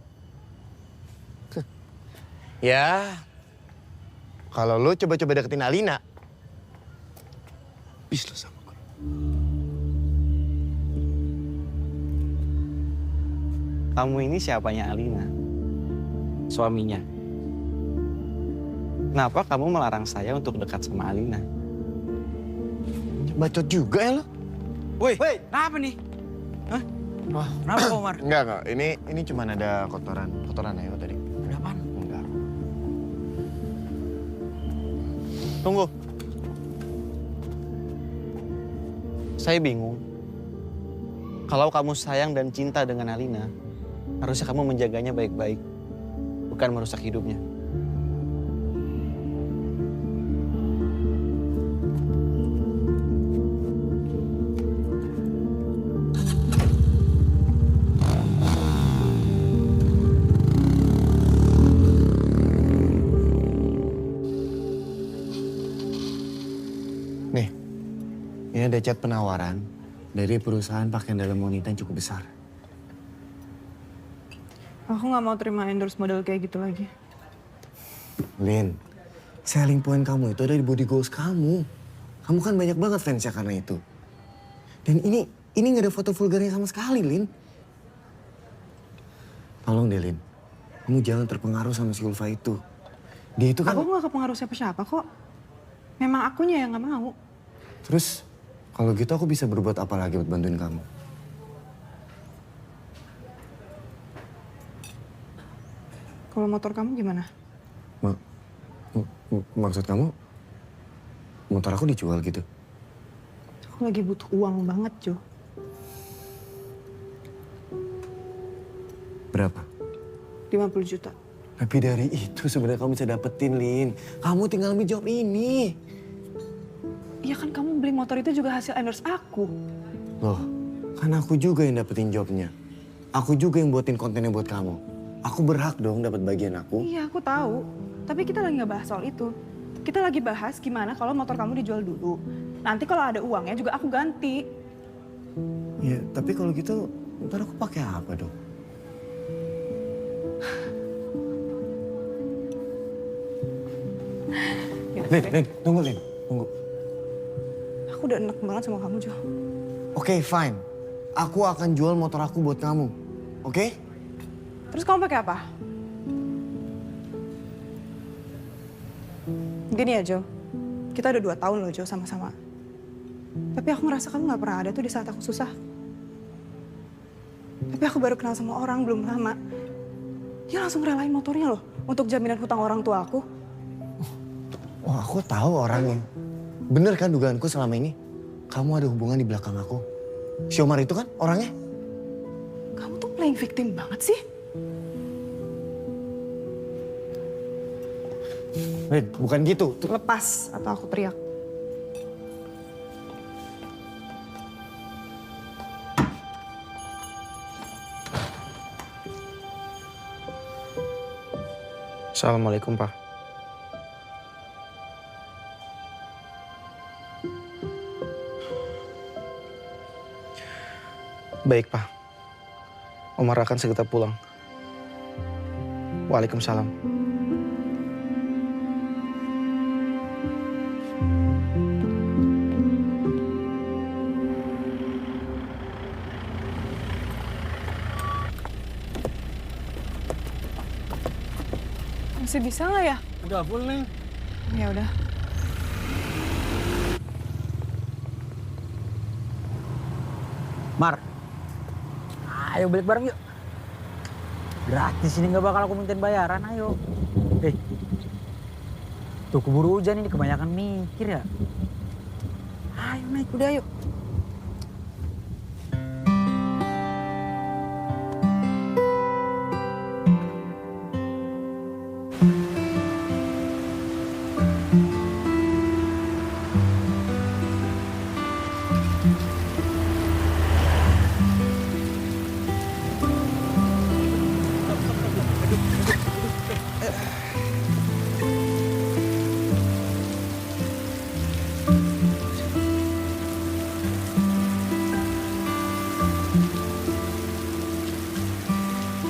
Ya, kalau lo coba-coba deketin Alina, bis lo sama gue. Kamu ini siapanya Alina? Suaminya. Kenapa kamu melarang saya untuk dekat sama Alina? Bacot juga ya lo. Woi, kenapa nih? Hah? Wah, kenapa Omar? Enggak. Ini cuma ada kotoran aja tadi. Ada apaan? Enggak. Tunggu. Saya bingung. Kalau kamu sayang dan cinta dengan Alina, harusnya kamu menjaganya baik-baik, bukan merusak hidupnya. Nih, ini ada chat penawaran dari perusahaan pakaian dalam wanita yang cukup besar. Aku nggak mau terima endorse model kayak gitu lagi. Lin, selling point kamu itu ada di body goals kamu. Kamu kan banyak banget fansnya karena itu. Dan ini nggak ada foto vulgarnya sama sekali, Lin. Tolong deh, Lin. Kamu jangan terpengaruh sama si Ulfa itu. Dia itu kan... Aku nggak kepengaruh siapa-siapa kok. Memang akunya yang nggak mau. Terus, kalau gitu aku bisa berbuat apa lagi buat bantuin kamu? Kalau motor kamu gimana? Maksud kamu, motor aku dijual gitu? Aku lagi butuh uang banget, Jo. Berapa? 50 juta. Lebih dari itu sebenarnya kamu bisa dapetin, Lin. Kamu tinggal ambil job ini. Iya kan kamu beli motor itu juga hasil endorse aku. Loh, kan aku juga yang dapetin jobnya. Aku juga yang buatin kontennya buat kamu. Aku berhak dong dapat bagian aku. Iya, aku tahu. Tapi kita lagi nggak bahas soal itu. Kita lagi bahas gimana kalau motor kamu dijual dulu. Nanti kalau ada uangnya juga aku ganti. Ya, tapi kalau gitu ntar aku pakai apa dong? Lin, tunggu Lin, tunggu. Aku udah enak banget sama kamu, Jo. Oke, fine. Aku akan jual motor aku buat kamu. Oke? Terus kamu pakai apa? Gini ya, Jo. Kita udah 2 tahun loh, Jo, sama-sama. Tapi aku ngerasa kamu gak pernah ada tuh di saat aku susah. Tapi aku baru kenal sama orang belum lama. Dia langsung relain motornya loh untuk jaminan hutang orang tua aku. Oh, aku tahu orangnya. Bener kan dugaanku selama ini? Kamu ada hubungan di belakang aku. Si Omar itu kan orangnya? Kamu tuh playing victim banget sih. Bukan gitu. Lepas atau aku teriak. Assalamualaikum, Pak. Baik, Pak. Omar akan segera pulang. Waalaikumsalam. Masih bisa nggak ya? Udah full nih. Ya udah. Mar, ayo balik bareng yuk. Gratis ini nggak bakal aku mintain bayaran, ayo. Tuh keburu hujan ini kebanyakan mikir ya. Ayo naik udah yuk.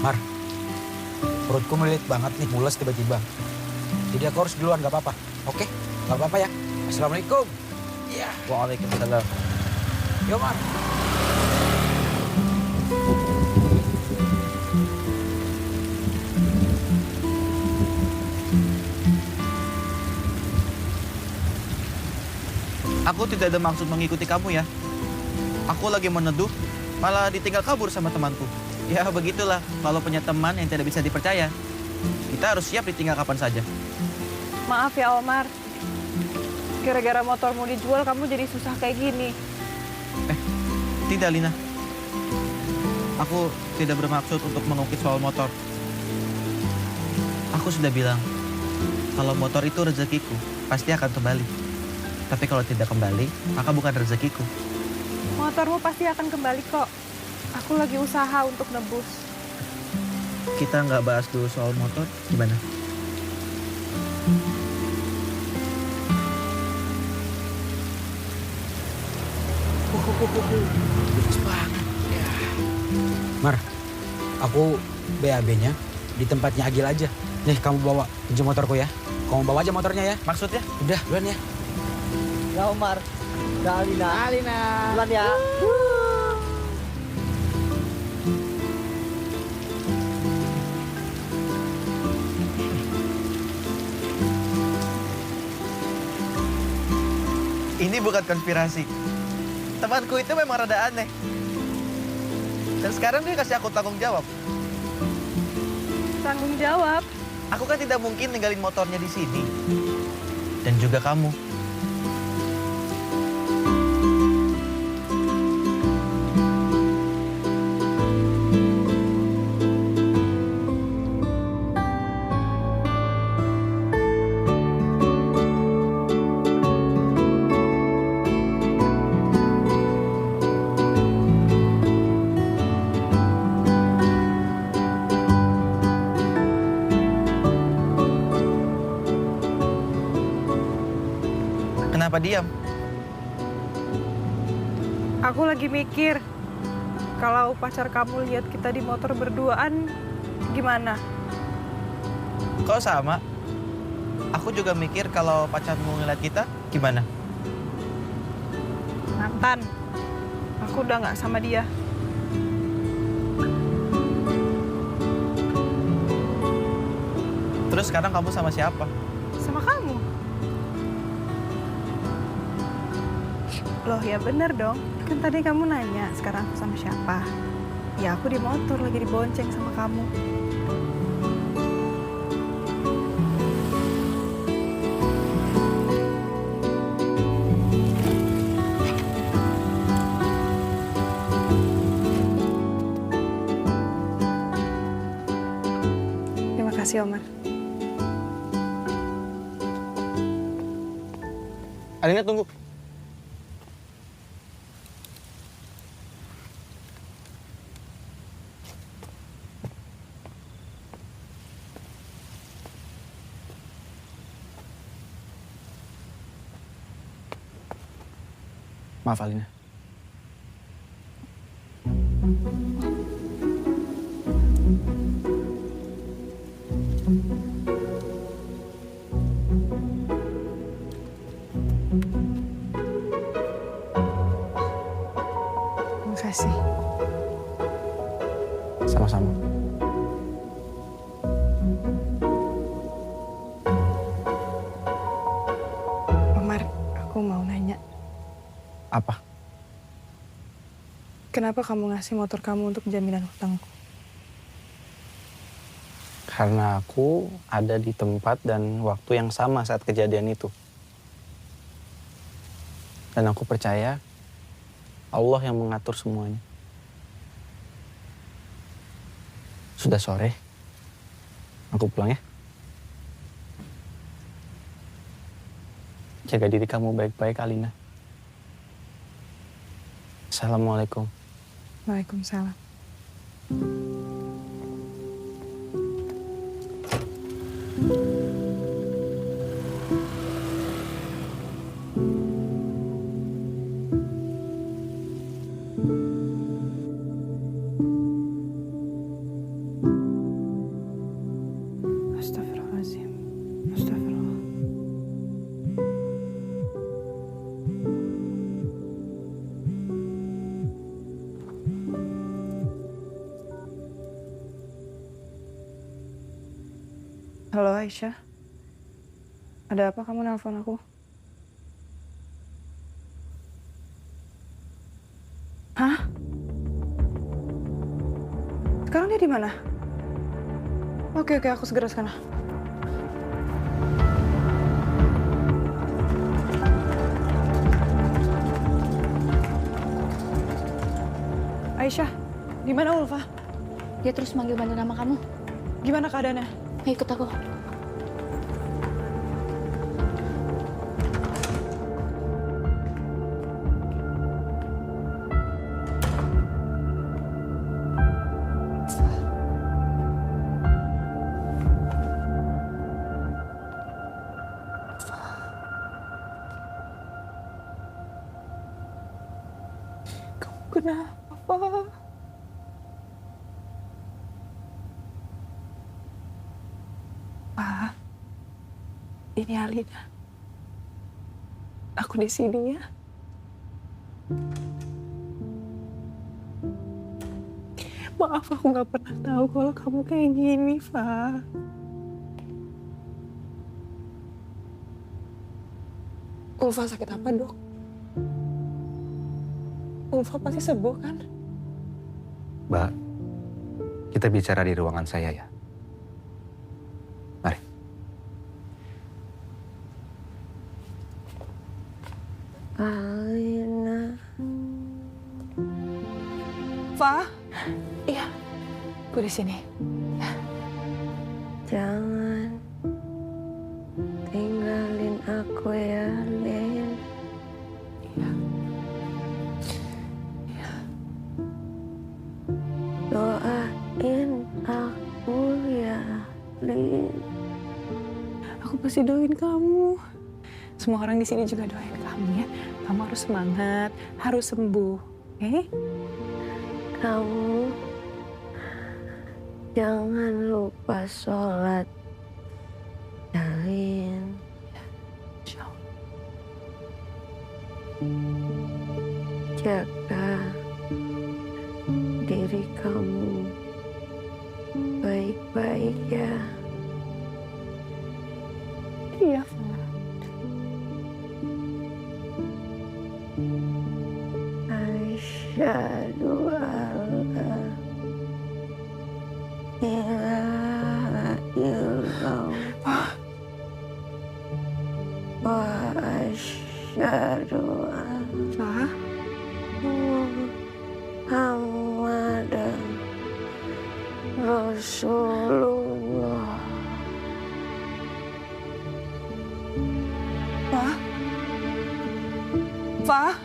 Mar, perutku melilit banget nih, mules tiba-tiba. Jadi aku harus duluan, gak apa-apa. Oke? Gak apa-apa ya? Assalamualaikum. Iya. Waalaikumsalam. Yo, Mar. Aku tidak ada maksud mengikuti kamu ya. Aku lagi meneduh, malah ditinggal kabur sama temanku. Ya begitulah, kalau punya teman yang tidak bisa dipercaya. Kita harus siap ditinggal kapan saja. Maaf ya Omar, gara-gara motormu dijual kamu jadi susah kayak gini. Tidak, Lina. Aku tidak bermaksud untuk mengungkit soal motor. Aku sudah bilang, kalau motor itu rezekiku, pasti akan kembali. Tapi kalau tidak kembali, maka bukan rezekiku. Motormu pasti akan kembali kok. Aku lagi usaha untuk nebus. Kita nggak bahas dulu soal motor, gimana? Bagus banget. Ya. Mar, aku BAB-nya di tempatnya Agil aja. Nih kamu bawa, pinjam motorku ya. Kamu bawa aja motornya ya. Maksudnya? Udah, duluan ya. Ya Omar, udah Alina. Alina. Duluan ya. Ini bukan konspirasi. Temanku itu memang rada aneh. Dan sekarang dia kasih aku tanggung jawab. Tanggung jawab? Aku kan tidak mungkin ninggalin motornya di sini. Dan juga kamu. Kenapa diam? Aku lagi mikir, kalau pacar kamu lihat kita di motor berduaan, gimana? Kok sama? Aku juga mikir kalau pacarmu ngeliat kita, gimana? Mantan. Aku udah nggak sama dia. Terus sekarang kamu sama siapa? Sama kamu. Loh ya bener dong. Kan tadi kamu nanya sekarang aku sama siapa. Ya aku di motor lagi dibonceng sama kamu. Terima kasih Omar. Alina tunggu. Maaf Alina. Terima kasih. Sama-sama. Omar, aku mau nanya. Apa? Kenapa kamu ngasih motor kamu untuk jaminan hutangku? Karena aku ada di tempat dan waktu yang sama saat kejadian itu. Dan aku percaya Allah yang mengatur semuanya. Sudah sore. Aku pulang ya. Jaga diri kamu baik-baik, Alina. Assalamualaikum. Waalaikumsalam. Astagfirullahaladzim. Astagfirullah. Halo Aisyah. Ada apa kamu nelpon aku? Hah? Sekarang dia di mana? Oke, aku segera sana. Aisyah, di mana Ulfa? Dia terus manggil-manggil nama kamu. Gimana keadaannya? Ayo ikut aku. Kenapa? Pak, ini Alina. Aku di sini ya. Maaf, aku nggak pernah tahu kalau kamu kayak gini, Pak. Ulfa sakit apa, Dok? Ulfa pasti sembuh, kan? Mbak, kita bicara di ruangan saya ya. Mari. Alina. Fa? Iya, aku di sini. Jangan tinggalin aku ya, Lin. Iya. Doain aku ya, Lin. Aku pasti doain kamu. Semua orang di sini juga doain kamu ya. Kamu harus semangat, harus sembuh. Kamu jangan lupa sholat, Alin. Jaga diri kamu baik-baik ya. Iya. Asyhadu alla ilaha illallah wa asyhadu anna Muhammadan Rasulullah. Pak? Pak?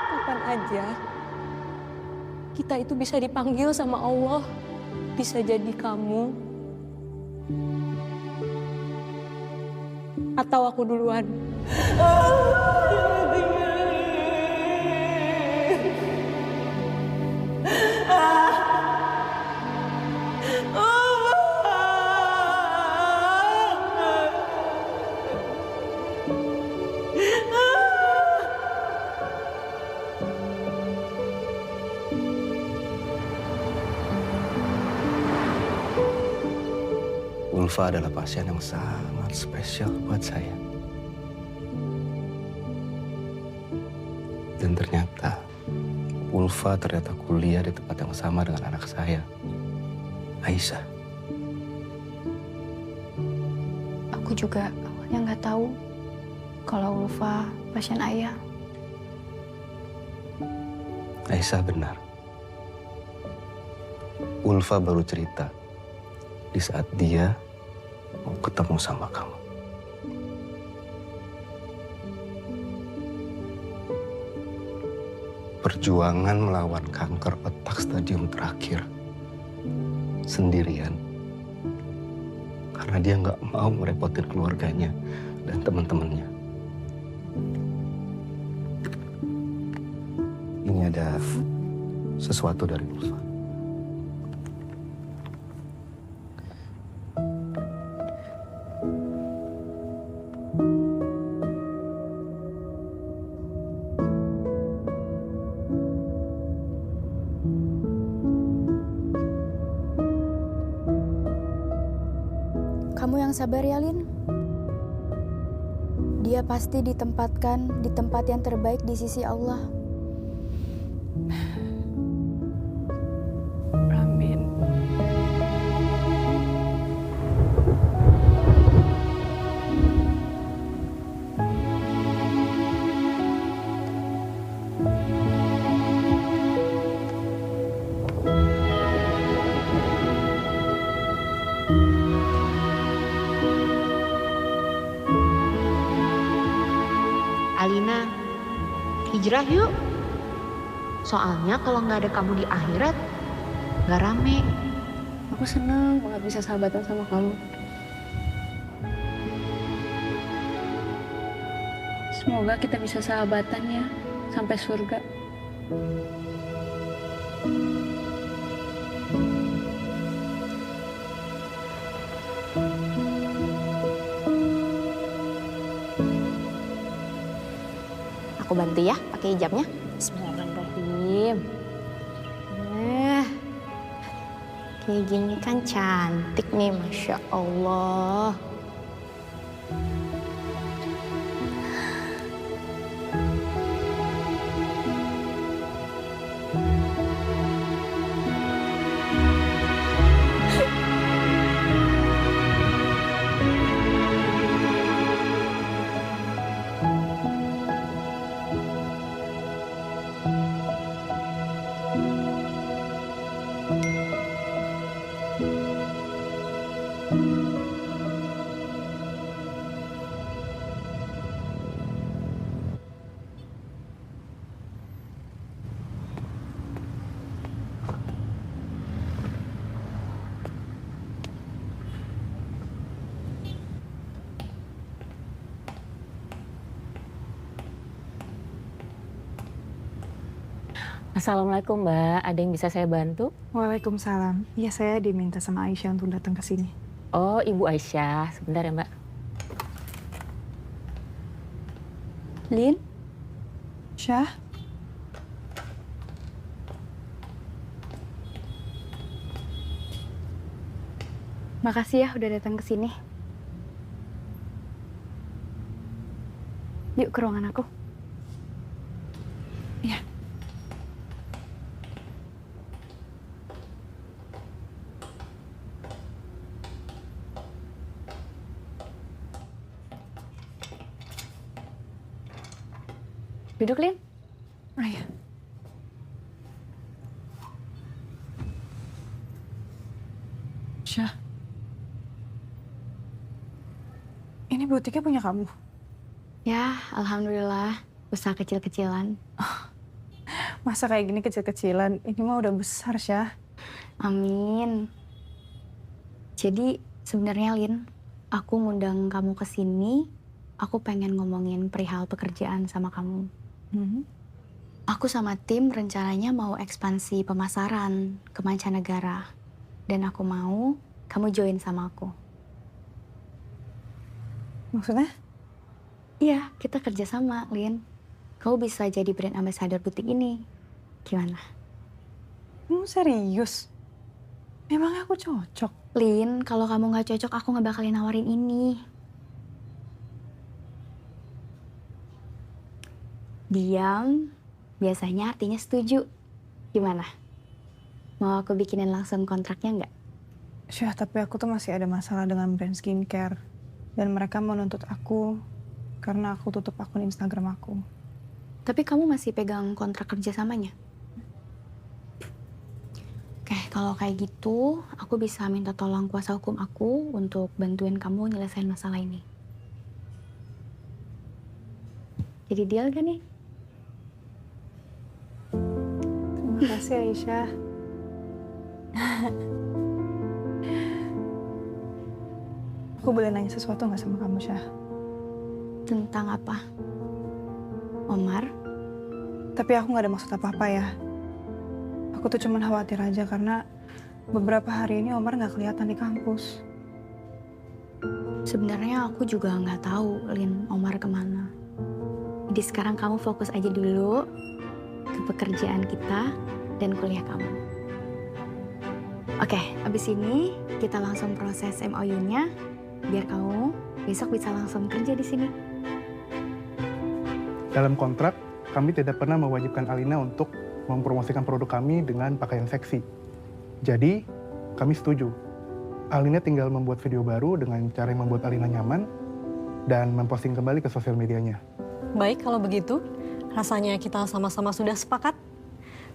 Kapan aja kita itu bisa dipanggil sama Allah, bisa jadi kamu atau aku duluan. Ulfa adalah pasien yang sangat spesial buat saya. Dan ternyata Ulfa kuliah di tempat yang sama dengan anak saya, Aisyah. Aku juga awalnya nggak tahu kalau Ulfa pasien ayah. Aisyah benar. Ulfa baru cerita di saat dia mau ketemu sama kamu. Perjuangan melawan kanker otak stadium terakhir sendirian karena dia nggak mau merepotin keluarganya dan teman-temannya. Ini ada sesuatu dari Ulfa. Kamu yang sabar ya, Lin. Dia pasti ditempatkan di tempat yang terbaik di sisi Allah. Amin. Alina, hijrah yuk. Soalnya kalau nggak ada kamu di akhirat, nggak rame. Aku senang banget bisa sahabatan sama kamu. Semoga kita bisa sahabatan ya sampai surga. Aku bantu ya pakai hijabnya. Bismillahirrahmanirrahim. Kayak gini kan cantik nih, Masya Allah. Assalamualaikum Mbak, ada yang bisa saya bantu? Waalaikumsalam. Iya, saya diminta sama Aisyah untuk datang ke sini. Oh, Ibu Aisyah. Sebentar ya Mbak. Lin? Syah? Makasih ya udah datang ke sini. Yuk ke ruangan aku. Iya. Duduk, Lin. Ayo. Syah. Ini butiknya punya kamu? Ya, alhamdulillah. Usaha kecil-kecilan. Masa kayak gini kecil-kecilan? Ini mah udah besar, Syah. Amin. Jadi sebenarnya Lin, aku ngundang kamu ke sini, aku pengen ngomongin perihal pekerjaan sama kamu. Aku sama tim rencananya mau ekspansi pemasaran ke mancanegara. Dan aku mau kamu join sama aku. Maksudnya? Iya, kita kerja sama, Lin. Kau bisa jadi brand ambassador butik ini. Gimana? Serius? Memang aku cocok? Lin, kalau kamu nggak cocok, aku nggak bakalin nawarin ini. Diam, biasanya artinya setuju. Gimana? Mau aku bikinin langsung kontraknya nggak? Syah, tapi aku tuh masih ada masalah dengan brand skincare. Dan mereka menuntut aku karena aku tutup akun Instagram aku. Tapi kamu masih pegang kontrak kerjasamanya? Oke, kalau kayak gitu, aku bisa minta tolong kuasa hukum aku untuk bantuin kamu nyelesain masalah ini. Jadi deal gak nih? Terima kasih, Aisyah. Aku boleh nanya sesuatu nggak sama kamu, Syah? Tentang apa? Omar? Tapi aku nggak ada maksud apa-apa ya. Aku tuh cuman khawatir aja karena beberapa hari ini Omar nggak kelihatan di kampus. Sebenarnya aku juga nggak tahu, Lin, Omar kemana. Jadi sekarang kamu fokus aja dulu ke pekerjaan kita dan kuliah kamu. Oke, abis ini kita langsung proses MOU-nya biar kamu besok bisa langsung kerja di sini. Dalam kontrak, kami tidak pernah mewajibkan Alina untuk mempromosikan produk kami dengan pakaian seksi. Jadi, kami setuju. Alina tinggal membuat video baru dengan cara yang membuat Alina nyaman dan memposting kembali ke sosial medianya. Baik, kalau begitu, rasanya kita sama-sama sudah sepakat.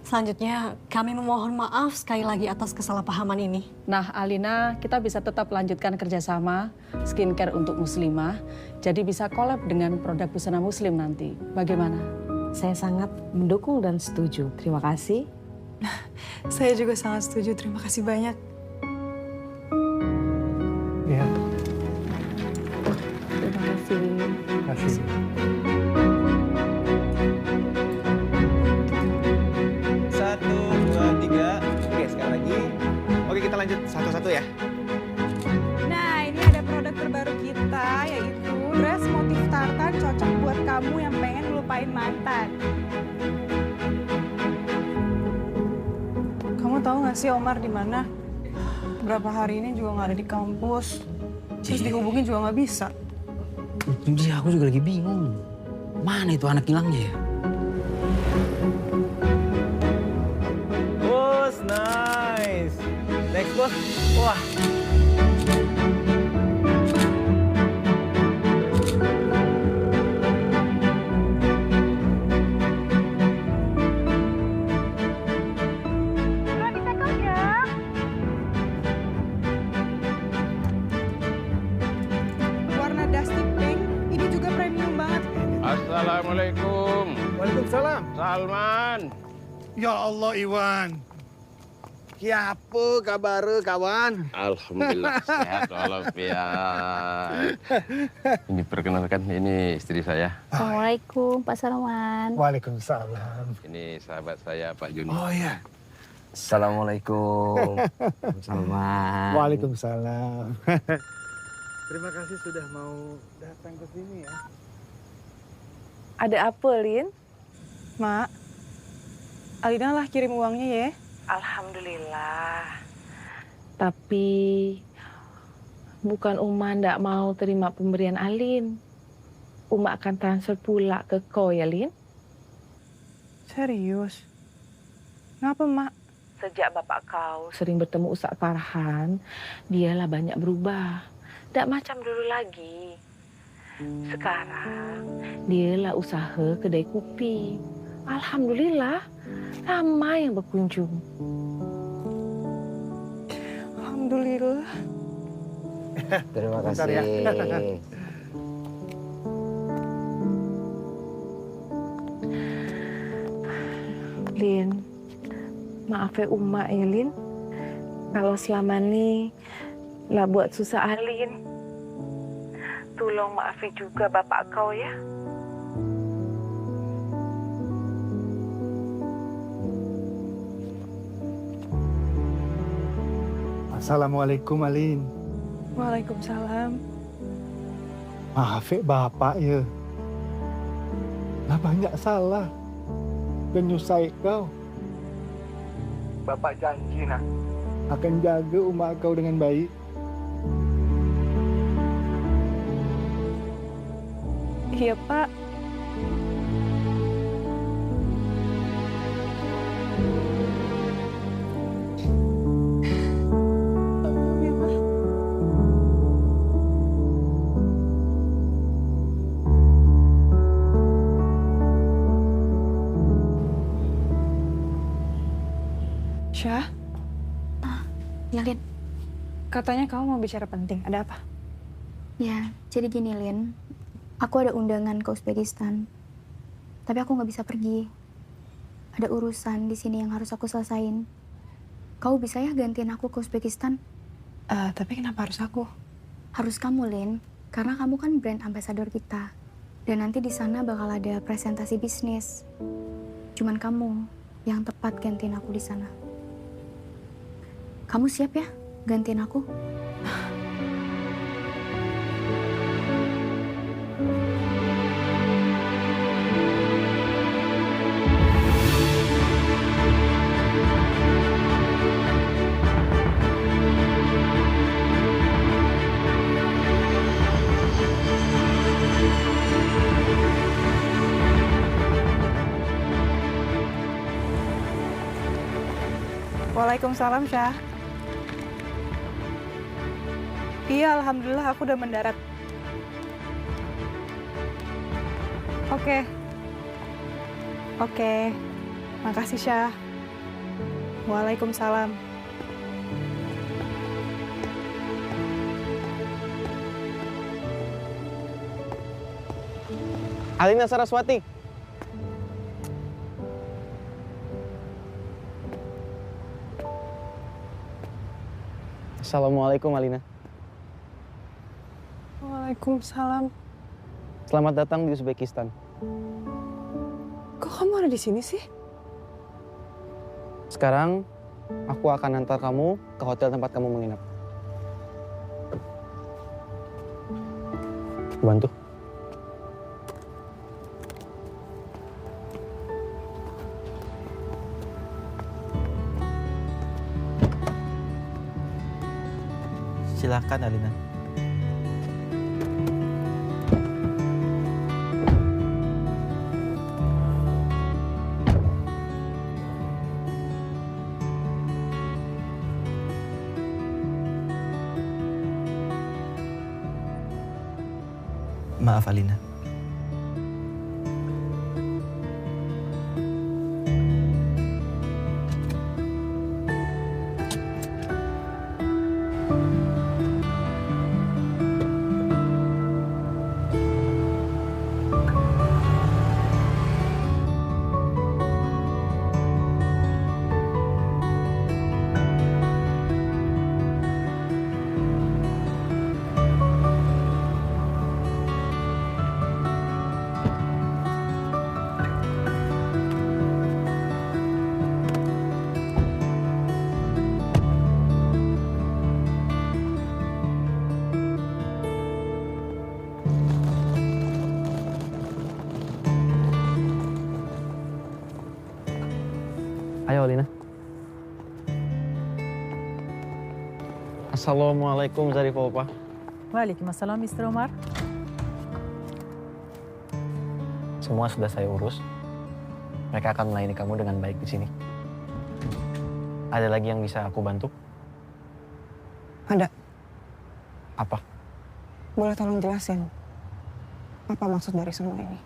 Selanjutnya, kami memohon maaf sekali lagi atas kesalahpahaman ini. Nah, Alina, kita bisa tetap lanjutkan kerjasama skincare untuk muslimah. Jadi bisa collab dengan produk busana muslim nanti. Bagaimana? Saya sangat mendukung dan setuju. Terima kasih. Saya juga sangat setuju. Terima kasih banyak. Iya. Terima kasih. Terima kasih. Kita lanjut satu-satu ya. Nah, ini ada produk terbaru kita, yaitu dress motif tartan cocok buat kamu yang pengen ngelupain mantan. Kamu tahu nggak sih Omar di mana? Berapa hari ini juga nggak ada di kampus. Terus dihubungin juga nggak bisa. Jadi aku juga lagi bingung. Mana itu anak hilangnya ya? Bos, nice. Next, bos. Wah. Warna dusty pink, ini juga premium banget. Assalamualaikum. Waalaikumsalam. Salman. Ya Allah, Iwan. Kiapa kabar kawan? Alhamdulillah sehat walafiat. Ini perkenalkan, ini istri saya. Assalamualaikum Pak Salman. Waalaikumsalam. Ini sahabat saya Pak Juni. Oh ya. Assalamualaikum. Salman. Waalaikumsalam. Terima kasih sudah mau datang ke sini ya. Ada apa, Lin? Mak, Alina lah kirim uangnya ya. Alhamdulillah. Tapi bukan Uma ndak mau terima pemberian Alin. Uma akan transfer pula ke kau ya, Lin. Serius? Ngapa, Mak? Sejak bapak kau sering bertemu Ustaz Farhan, dialah banyak berubah. Ndak macam dulu lagi. Sekarang dialah usaha kedai kopi. Alhamdulillah, ramai yang berkunjung. Alhamdulillah. Terima Bentar kasih. ya. Lin, maaf ya Uma ya Lin. Kalau selama ini lah buat susah Alin. Tolong maafin juga bapak kau ya. Assalamualaikum Alin. Waalaikumsalam. Maaf ya bapak ya. Lah banyak salah dan nyusai kau. Bapak janji nak akan jaga umat kau dengan baik. Iya, Pak. Syah? Ya, Lin. Katanya kamu mau bicara penting. Ada apa? Ya, jadi gini, Lin. Aku ada undangan ke Uzbekistan. Tapi aku nggak bisa pergi. Ada urusan di sini yang harus aku selesain. Kau bisa ya gantiin aku ke Uzbekistan? Tapi kenapa harus aku? Harus kamu, Lin. Karena kamu kan brand ambassador kita. Dan nanti di sana bakal ada presentasi bisnis. Cuman kamu yang tepat gantiin aku di sana. Kamu siap ya gantiin aku? Waalaikumsalam, Syah. Iya, alhamdulillah aku udah mendarat. Oke. Makasih, Syah. Waalaikumsalam. Alina Saraswati. Assalamualaikum Alina. Waalaikumsalam. Selamat datang di Uzbekistan. Kok kamu ada di sini sih? Sekarang aku akan antar kamu ke hotel tempat kamu menginap. Bantu. Silakan Alina. Maaf Alina. Assalamualaikum Zarif Opa. Waalaikumsalam, Mr. Omar. Semua sudah saya urus. Mereka akan melayani kamu dengan baik di sini. Ada lagi yang bisa aku bantu? Ada. Apa? Boleh tolong jelasin apa maksud dari semua ini?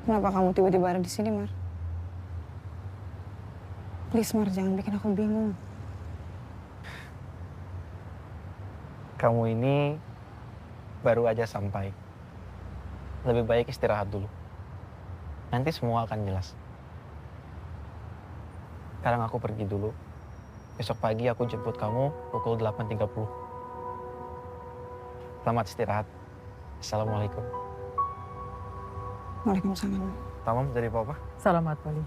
Kenapa kamu tiba-tiba ada di sini, Mar? Please, Mar, jangan bikin aku bingung. Kamu ini baru aja sampai. Lebih baik istirahat dulu. Nanti semua akan jelas. Sekarang aku pergi dulu. Besok pagi aku jemput kamu pukul 8.30. Selamat istirahat. Assalamualaikum. Waalaikumsalam. Tamam dari Papa? Selamat pagi.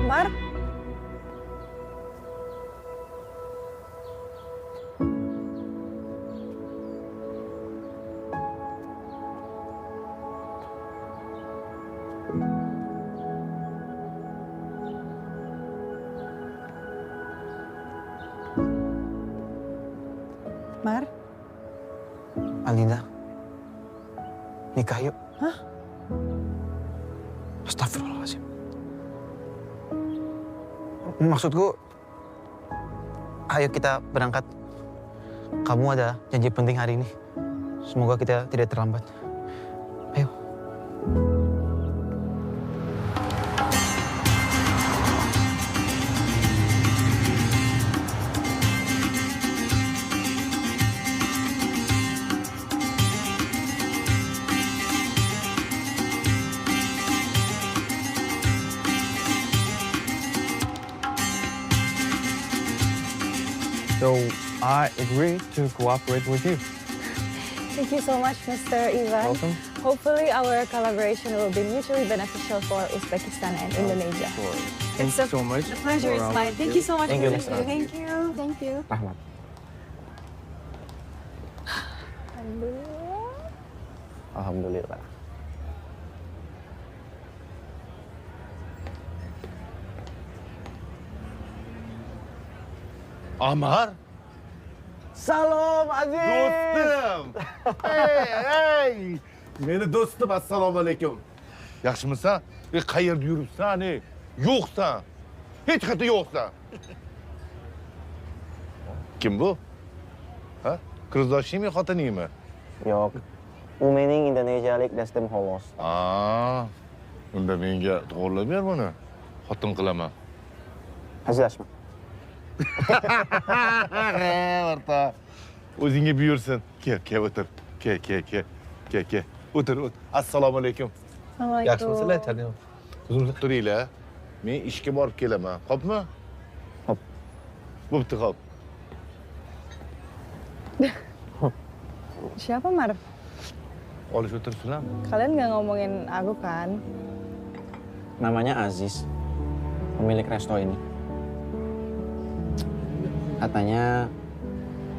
Mar? Mar? Alina, nikah yuk. Hah? Astagfirullahaladzim. Maksudku, ayo kita berangkat. Kamu ada janji penting hari ini. Semoga kita tidak terlambat. Ayo. So I agree to cooperate with you. Thank you so much, Mr. Ivan. Welcome. Hopefully our collaboration will be mutually beneficial for Uzbekistan and Indonesia. Thank you so much. The pleasure is mine. Thank you so much. Thank you, Mr. Mr. Thank you. Thank you. Rahmat. Alhamdulillah. Amar. Salom Aziz. Do'stim. Ey. Meni do'stim, assalomu alaykum. Yaxshimisan? Qayerda yuribsan, ey? Yo'qsan. Hech qayerda yo'qsan. Kim bu? Ha? Qirdoshingmi, xotiningmi? Yo'q. U mening indoneziyalik do'stim xolos. Unda menga to'g'irlab ber buni. Xotin qilaman. Hazillashma. O'rta. O'zingga buyursin. Kel, o'tir. Kel. O'tir. Assalomu alaykum. Yaxshimisizlar, Tanil? Turinglar. Men ishga borib kelaman. Xo'pmi? Xo'p. Bo'pti, xo'p. Siapa, Mar? Olish o'tirsinlar. Kalian nggak ngomongin aku kan? Namanya Aziz, pemilik resto ini. Katanya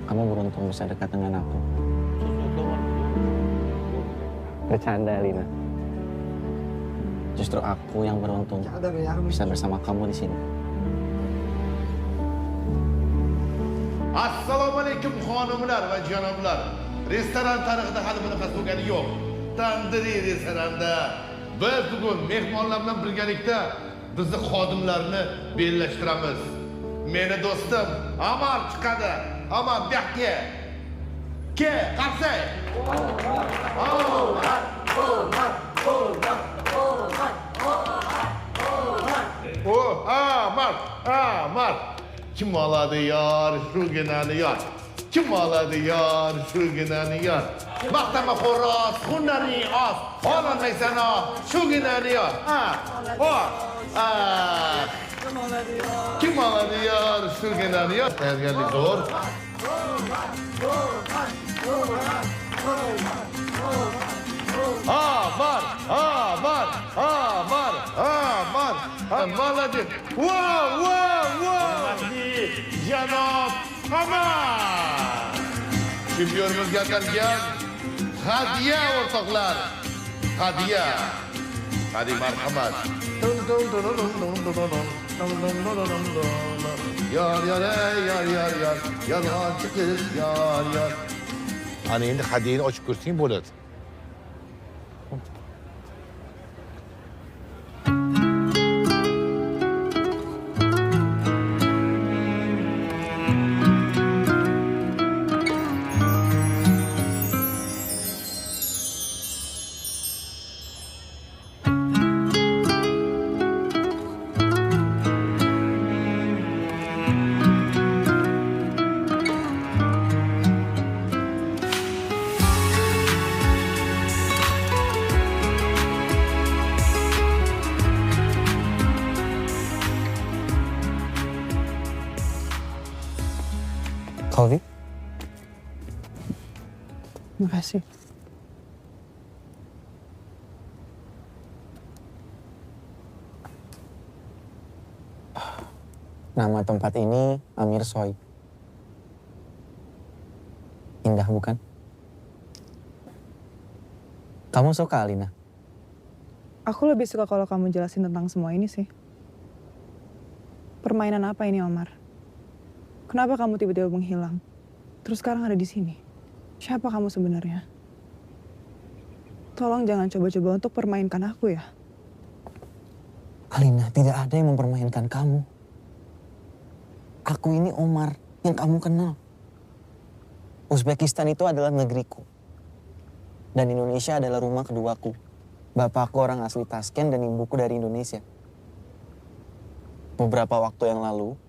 kamu beruntung bisa dekat dengan aku. Bercanda, Lina. Justru aku yang beruntung bisa bersama kamu di sini. Assalomu alaykum xonimlar va janoblar. Restoran tarixida hali bunaqasi bo'lgani yo'q. Tandiriy restoranda Biz bugun mehmonlar bilan birgalikda bizni xodimlarni bellashtiramiz. Meni do'stim Amar chiqadi. Amar bu yoqqa. Ke, qarshi. Amar. Kim oladı yar, şu günahını yar. Kim oladı yar, şu günahını yar. Maqtama xo'roz, hunari oz. Ololmaysan şu günahını yar. Kim oladı yar, şu günahını yar. Tayyorgarlik zo'r. Молодец. Janob Amar. Chempionimizga atalgan hadiya o'rtoqlar. Hadiya. Hadi marhamat. Yar. Yolg'onchi qiz yar. Ana endi hadiyani ochib ko'rsang bo'ladi. Kalvi? Makasih. Nama tempat ini Amir Soy. Indah bukan? Kamu suka Alina? Aku lebih suka kalau kamu jelasin tentang semua ini sih. Permainan apa ini, Omar? Kenapa kamu tiba-tiba menghilang? Terus sekarang ada di sini. Siapa kamu sebenarnya? Tolong jangan coba-coba untuk permainkan aku ya. Alina, tidak ada yang mempermainkan kamu. Aku ini Omar yang kamu kenal. Uzbekistan itu adalah negeriku. Dan Indonesia adalah rumah keduaku. Bapakku orang asli Tashkent dan ibuku dari Indonesia. Beberapa waktu yang lalu,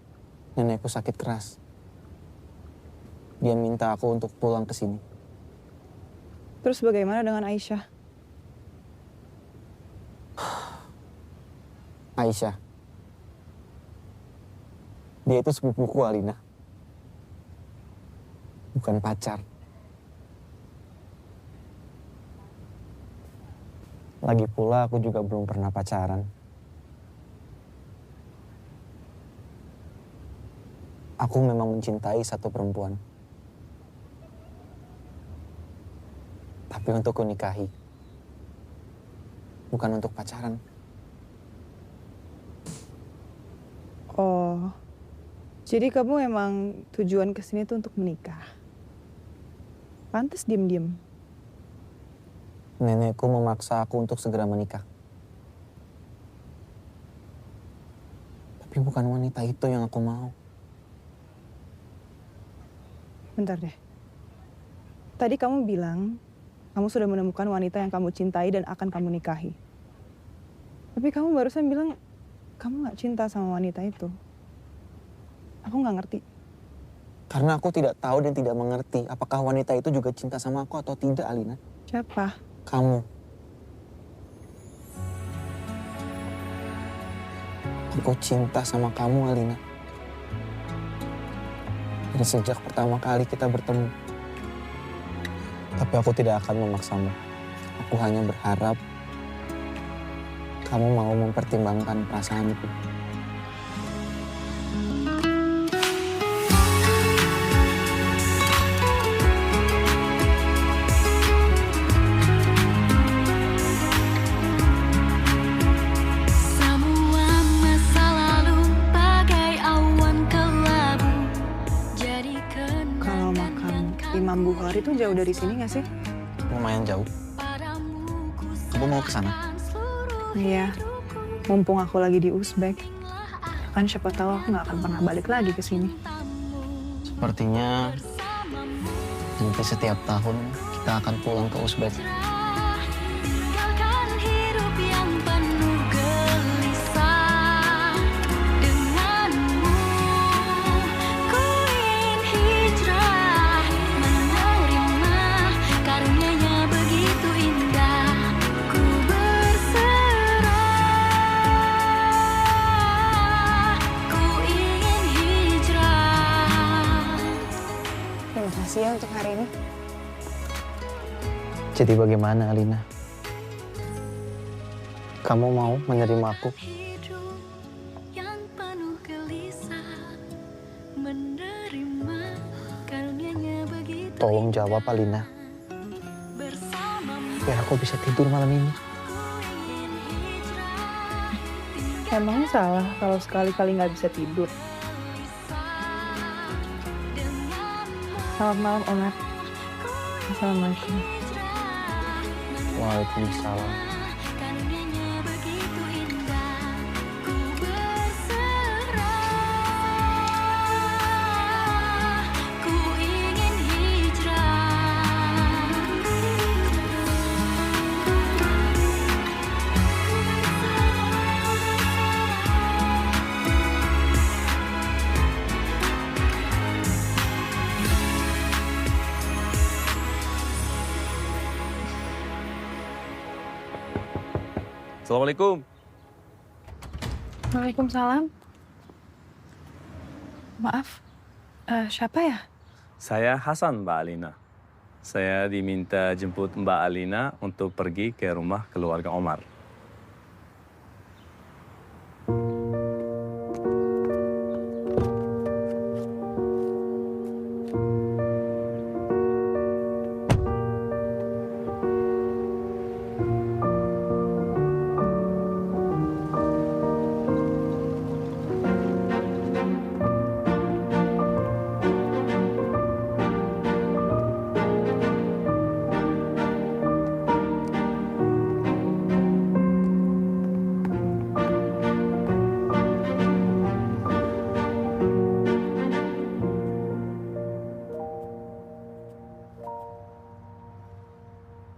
nenekku sakit keras. Dia minta aku untuk pulang ke sini. Terus bagaimana dengan Aisyah? Aisyah. Dia itu sepupuku, Alina. Bukan pacar. Lagi pula aku juga belum pernah pacaran. Aku memang mencintai satu perempuan. Tapi untuk kunikahi. Bukan untuk pacaran. Oh, jadi kamu emang tujuan kesini tuh untuk menikah? Pantes diem-diem. Nenekku memaksa aku untuk segera menikah. Tapi bukan wanita itu yang aku mau. Bentar deh. Tadi kamu bilang kamu sudah menemukan wanita yang kamu cintai dan akan kamu nikahi. Tapi kamu barusan bilang kamu gak cinta sama wanita itu. Aku gak ngerti. Karena aku tidak tahu dan tidak mengerti apakah wanita itu juga cinta sama aku atau tidak, Alina. Siapa? Kamu. Aku cinta sama kamu, Alina. Dari sejak pertama kali kita bertemu. Tapi aku tidak akan memaksamu. Aku hanya berharap kamu mau mempertimbangkan perasaanku. Imam Bukhari itu jauh dari sini nggak sih? Lumayan jauh. Kamu mau ke sana? Iya, mumpung aku lagi di Uzbek, kan siapa tahu aku nggak akan pernah balik lagi ke sini. Sepertinya nanti setiap tahun kita akan pulang ke Uzbek. Tinggalkan hidup yang penuh gelisah. Denganmu ku ingin hijrah, menerima karunia-Nya begitu indah. Ku berserah, ku ingin hijrah. Terima kasih ya untuk hari ini. Jadi bagaimana, Alina? Kamu mau menerima aku? Yang penuh gelisah, menerima karunia-Nya begitu Tolong jawab, Alina. Biar aku bisa tidur malam ini. Emang salah kalau sekali-kali nggak bisa tidur. Selamat malam, Omar. Assalamualaikum. Waalaikumsalam. karunia-Nya begitu indah. Ku berserah, ku ingin hijrah. Assalamualaikum. Waalaikumsalam. Maaf, siapa ya? Saya Hasan, Mbak Alina. Saya diminta jemput Mbak Alina untuk pergi ke rumah keluarga Omar.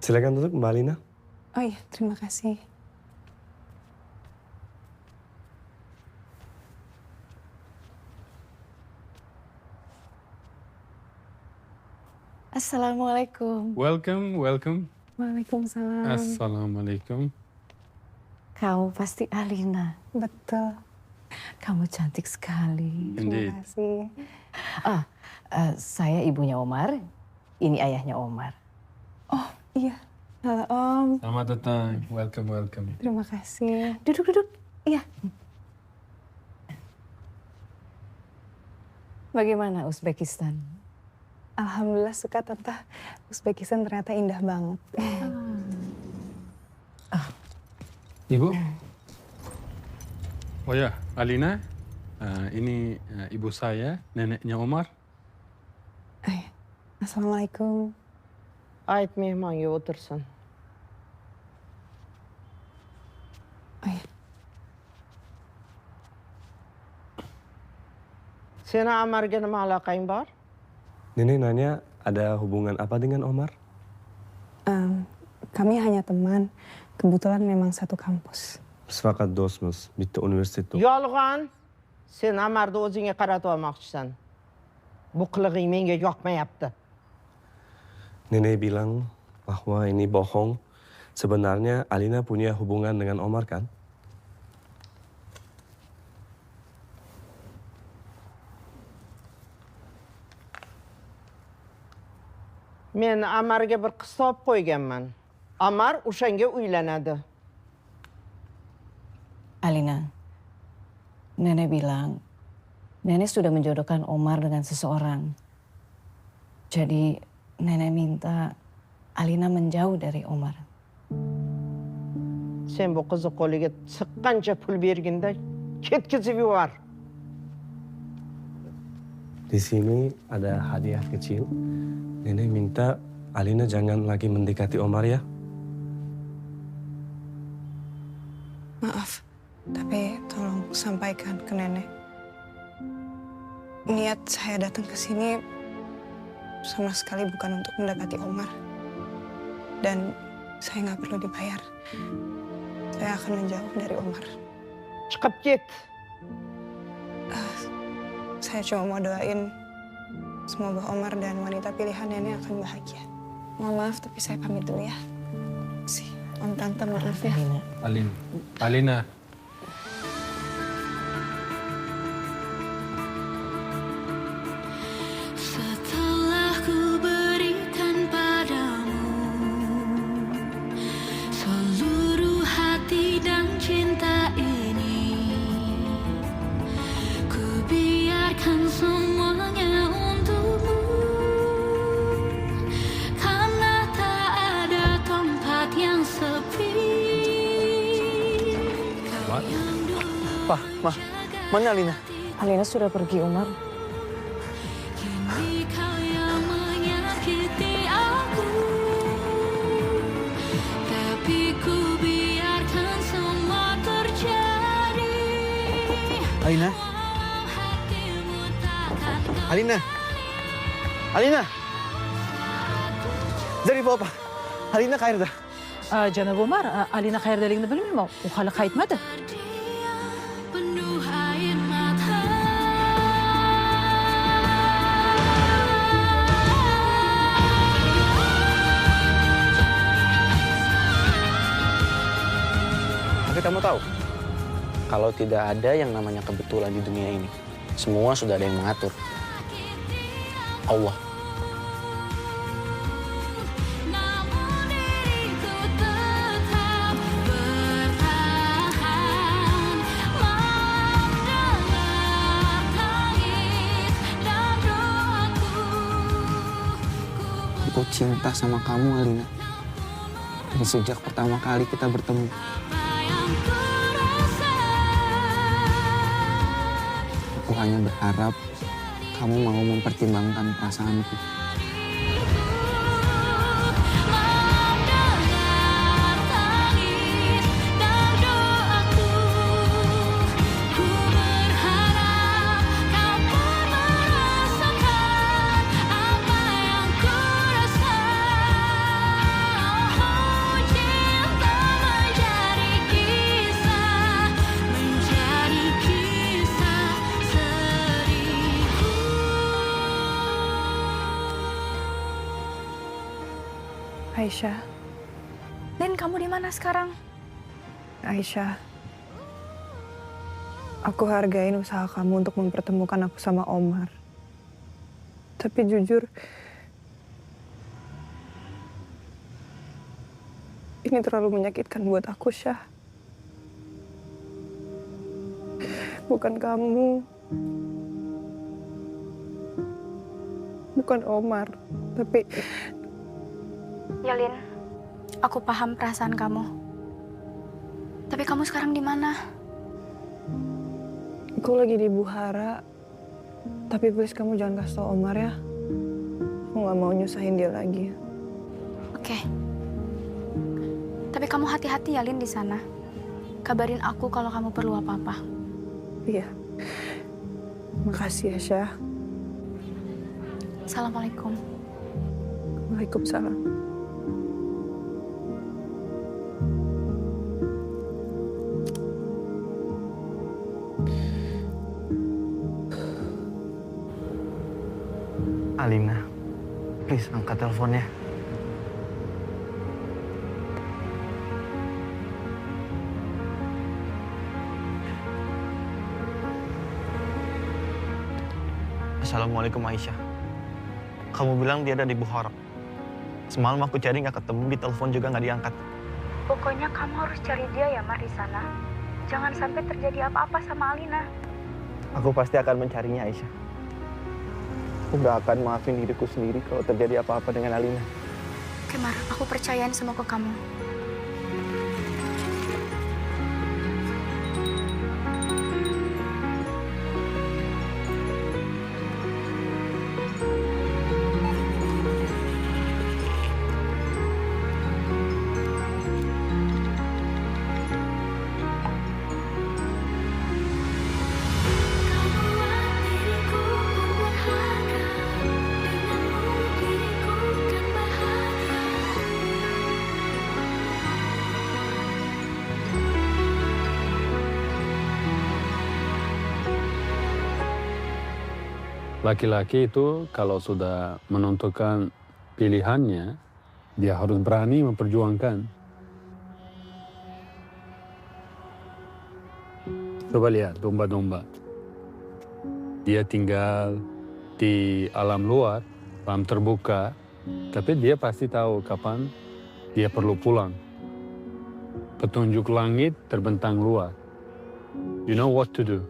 Silakan duduk, Mbak Alina. Oh iya, terima kasih. Assalamualaikum. Welcome, welcome. Waalaikumsalam. Assalamualaikum. Kamu pasti Alina. Betul. Kamu cantik sekali. Indeed. Terima kasih. Saya ibunya Omar. Ini ayahnya Omar. Oh iya, halo Om. Selamat datang. Welcome, welcome. Terima kasih. Duduk, duduk. Iya. Bagaimana Uzbekistan? Alhamdulillah suka Tante. Uzbekistan ternyata indah banget. Ibu? Oh ya, Alina. Ini ibu saya, neneknya Omar. Assalamualaikum. Ait mehman ya otursun. Senin Amar'ga nima alaqang bor? Nenek nanya ada hubungan apa dengan Omar? Kami hanya teman. Kebetulan memang satu kampus. Biz faqat do'stmiz. Bitta universitetda. Yolg'on. Sen Amar'ni o'zingga qaratib olmoqchisan. Bu qilig'ing menga yoqmayapti. Nenek bilang bahwa ini bohong. Sebenarnya Alina punya hubungan dengan Omar kan? Men Amar'ga bir qiz topib qo'yganman. Amar o'shanga uylanadi. Alina, Nenek bilang, Nenek sudah menjodohkan Omar dengan seseorang. Jadi Nenek minta Alina menjauh dari Omar. Sen bu qizni qo'liga siqqancha pul berganda ketkizib yubor. Di sini ada hadiah kecil. Nenek minta Alina jangan lagi mendekati Omar ya. Maaf, tapi tolong sampaikan ke nenek. Niat saya datang ke sini sama sekali bukan untuk mendekati Omar. Dan saya nggak perlu dibayar. Saya akan menjauh dari Omar. Çıkıp git. Saya cuma mau doain semoga Omar dan wanita pilihan nenek akan bahagia. Mohon maaf, tapi saya pamit dulu ya. Om Tante, maaf ya. Alina. Setelah ku berikan padamu seluruh hati dan cinta ini, ku biarkan semuanya untukmu, karena tak ada tempat yang sepi. Ma, mana Alina? Alina sudah pergi, Umar. Kini kau yang menyakiti aku, tapi ku biarkan semua terjadi. Alina? Alina? Alina? Dari bawah, Alina kair dah. جناب عمر علينا خير دليل نبل الماء وخلق خيط مدى Penuh air mata. Tapi kamu tahu, kalau tidak ada yang namanya kebetulan di dunia ini, semua sudah ada yang mengatur. Allah. Aku cinta sama kamu, Alina. Dan sejak pertama kali kita bertemu. Aku hanya berharap kamu mau mempertimbangkan perasaanku. Aisyah. Lin, kamu di mana sekarang? Aisyah. Aku hargain usaha kamu untuk mempertemukan aku sama Omar. Tapi jujur, ini terlalu menyakitkan buat aku, Syah. Bukan kamu, bukan Omar, tapi... Ya, Lin, aku paham perasaan kamu. Tapi kamu sekarang di mana? Aku lagi di Buhara. Tapi please kamu jangan kasih tau Omar ya. Aku nggak mau nyusahin dia lagi. Oke. Tapi kamu hati-hati ya, Lin, di sana. Kabarin aku kalau kamu perlu apa-apa. Iya. Makasih ya, Syah. Assalamualaikum. Waalaikumsalam. Alina, please angkat teleponnya. Assalamualaikum Aisyah. Kamu bilang dia ada di Bukhara. Semalam aku cari nggak ketemu, di telepon juga nggak diangkat. Pokoknya kamu harus cari dia ya, Mar, di sana. Jangan sampai terjadi apa-apa sama Alina. Aku pasti akan mencarinya, Aisyah. Aku nggak akan maafin diriku sendiri kalau terjadi apa-apa dengan Alina. Oke, Mar, aku percayain semua ke kamu. Laki-laki itu kalau sudah menentukan pilihannya, dia harus berani memperjuangkan. Coba lihat domba-domba. Dia tinggal di alam luar, alam terbuka, tapi dia pasti tahu kapan dia perlu pulang. Petunjuk langit terbentang luar. You know what to do.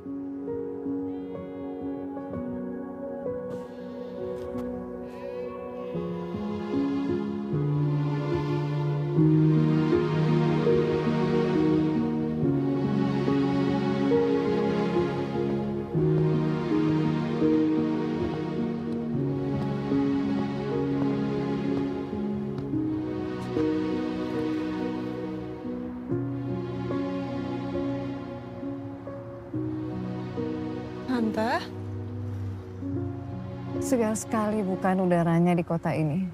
Tante, Segar sekali bukan udaranya di kota ini.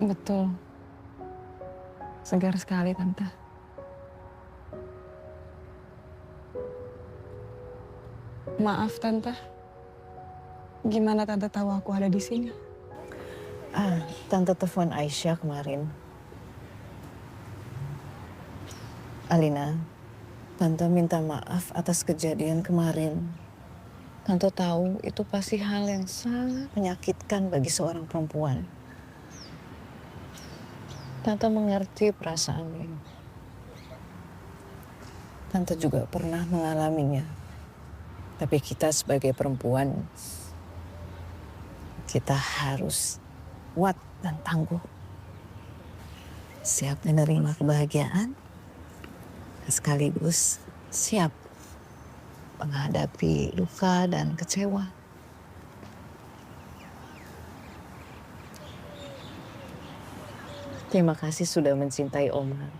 betul. Segar sekali, Tante. Maaf, Tante. Gimana Tante tahu aku ada di sini? Tante telepon Aisyah kemarin. Alina, Tante minta maaf atas kejadian kemarin. Tante tahu itu pasti hal yang sangat menyakitkan bagi seorang perempuan. Tante mengerti perasaannya. Tante juga pernah mengalaminya. Tapi kita sebagai perempuan, kita harus kuat dan tangguh. Siap menerima kebahagiaan, sekaligus siap menghadapi luka dan kecewa. Terima kasih sudah mencintai Omar.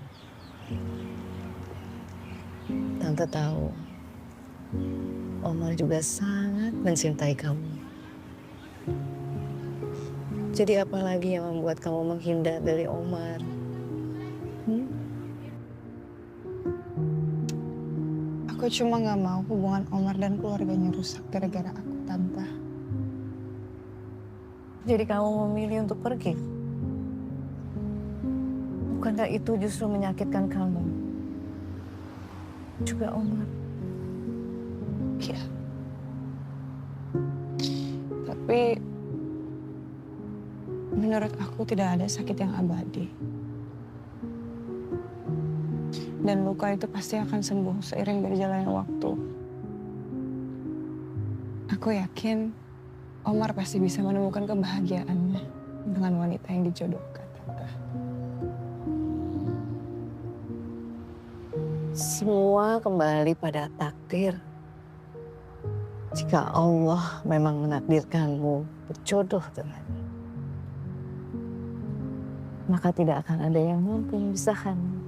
Tante tahu, Omar juga sangat mencintai kamu. Jadi apalagi yang membuat kamu menghindar dari Omar? Aku cuma gak mau hubungan Omar dan keluarganya rusak gara-gara aku, Tante. Jadi kamu memilih untuk pergi? Bukankah itu justru menyakitkan kamu? Juga Omar. Iya. Tapi menurut aku tidak ada sakit yang abadi. Dan luka itu pasti akan sembuh seiring berjalannya waktu. Aku yakin Omar pasti bisa menemukan kebahagiaannya dengan wanita yang dijodohkan, Tante. Semua kembali pada takdir. Jika Allah memang menakdirkanmu berjodoh dengannya, maka tidak akan ada yang mampu memisahkanmu.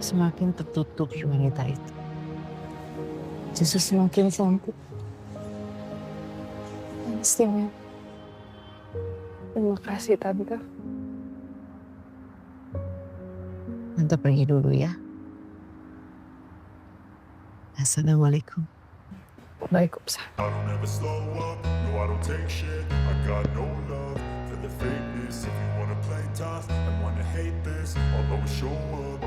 Semakin tertutup wanita itu, justru semakin cantik. Istimewa. Terima kasih, Tante. Tante pergi dulu ya. Assalamualaikum. Waalaikumsalam. I don't ever slow up, no I don't take shit. I got no love for the fakeness. If you wanna play tough and wanna hate this, I'll always show up.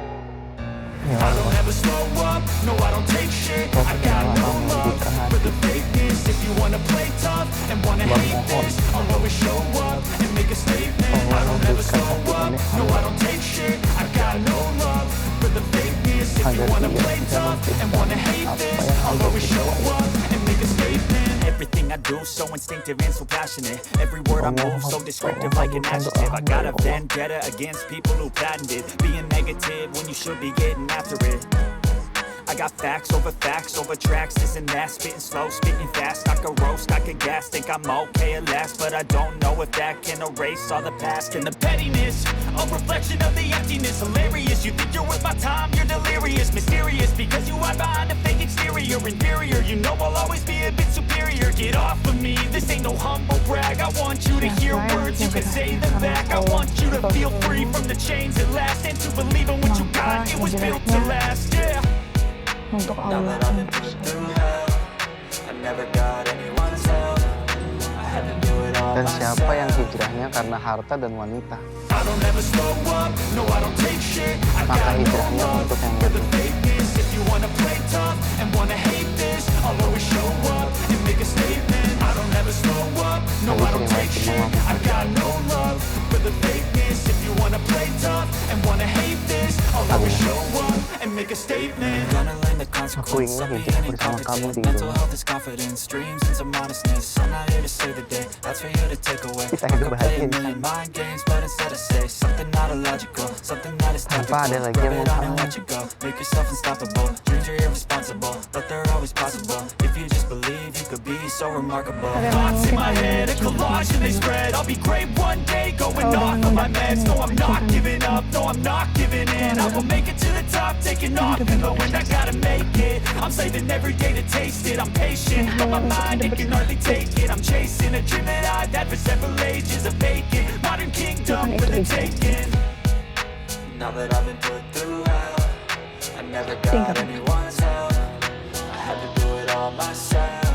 I don't ever slow up, no I don't take shit. I got no love for the fakeness. If you wanna play tough and wanna hate this, I'll always show up and make a statement. I don't ever slow up, no I don't take shit. I got no love for the fakeness. If you wanna play tough and wanna hate this, I'll always show up and make a statement. Everything everything I do so instinctive and so passionate. Every word I move so descriptive like an adjective. I got a vendetta against people who patented being negative when you should be getting after it. I got facts over tracks, this and that, spitting slow, speaking fast. I could roast, I could gas, think I'm okay at last, but I don't know if that can erase all the past. And the pettiness, a reflection of the emptiness. Hilarious, you think you're worth my time, you're delirious. Mysterious, because you hide behind a fake exterior. Inferior, you know I'll always be a bit superior. Get off of me, this ain't no humble brag. I want you to hear words, you can say them back. I want you to feel free from the chains at last, and to believe in what you got, it was built to last, yeah. Untuk Allah. Dan siapa yang hijrahnya karena harta dan wanita, maka hijrahnya untuk yang lebih. Aku ingin hijrah bersama kamu di Indonesia. Kita hidup bahagia di sini. Tanpa ada lagi yang menghalangi. Thoughts in my head, a collage and they spread. I'll be great one day, going off of my meds. No, I'm not giving up, no, I'm not giving in. I will make it to the top, taking off in the wind. I gotta make it, I'm saving every day to taste it. I'm patient, but my mind, it can hardly take it. I'm chasing a dream that I've had for several ages. A vacant, modern kingdom for the taking. Now that I've been put through hell, I never got anyone's help. I had to do it all myself.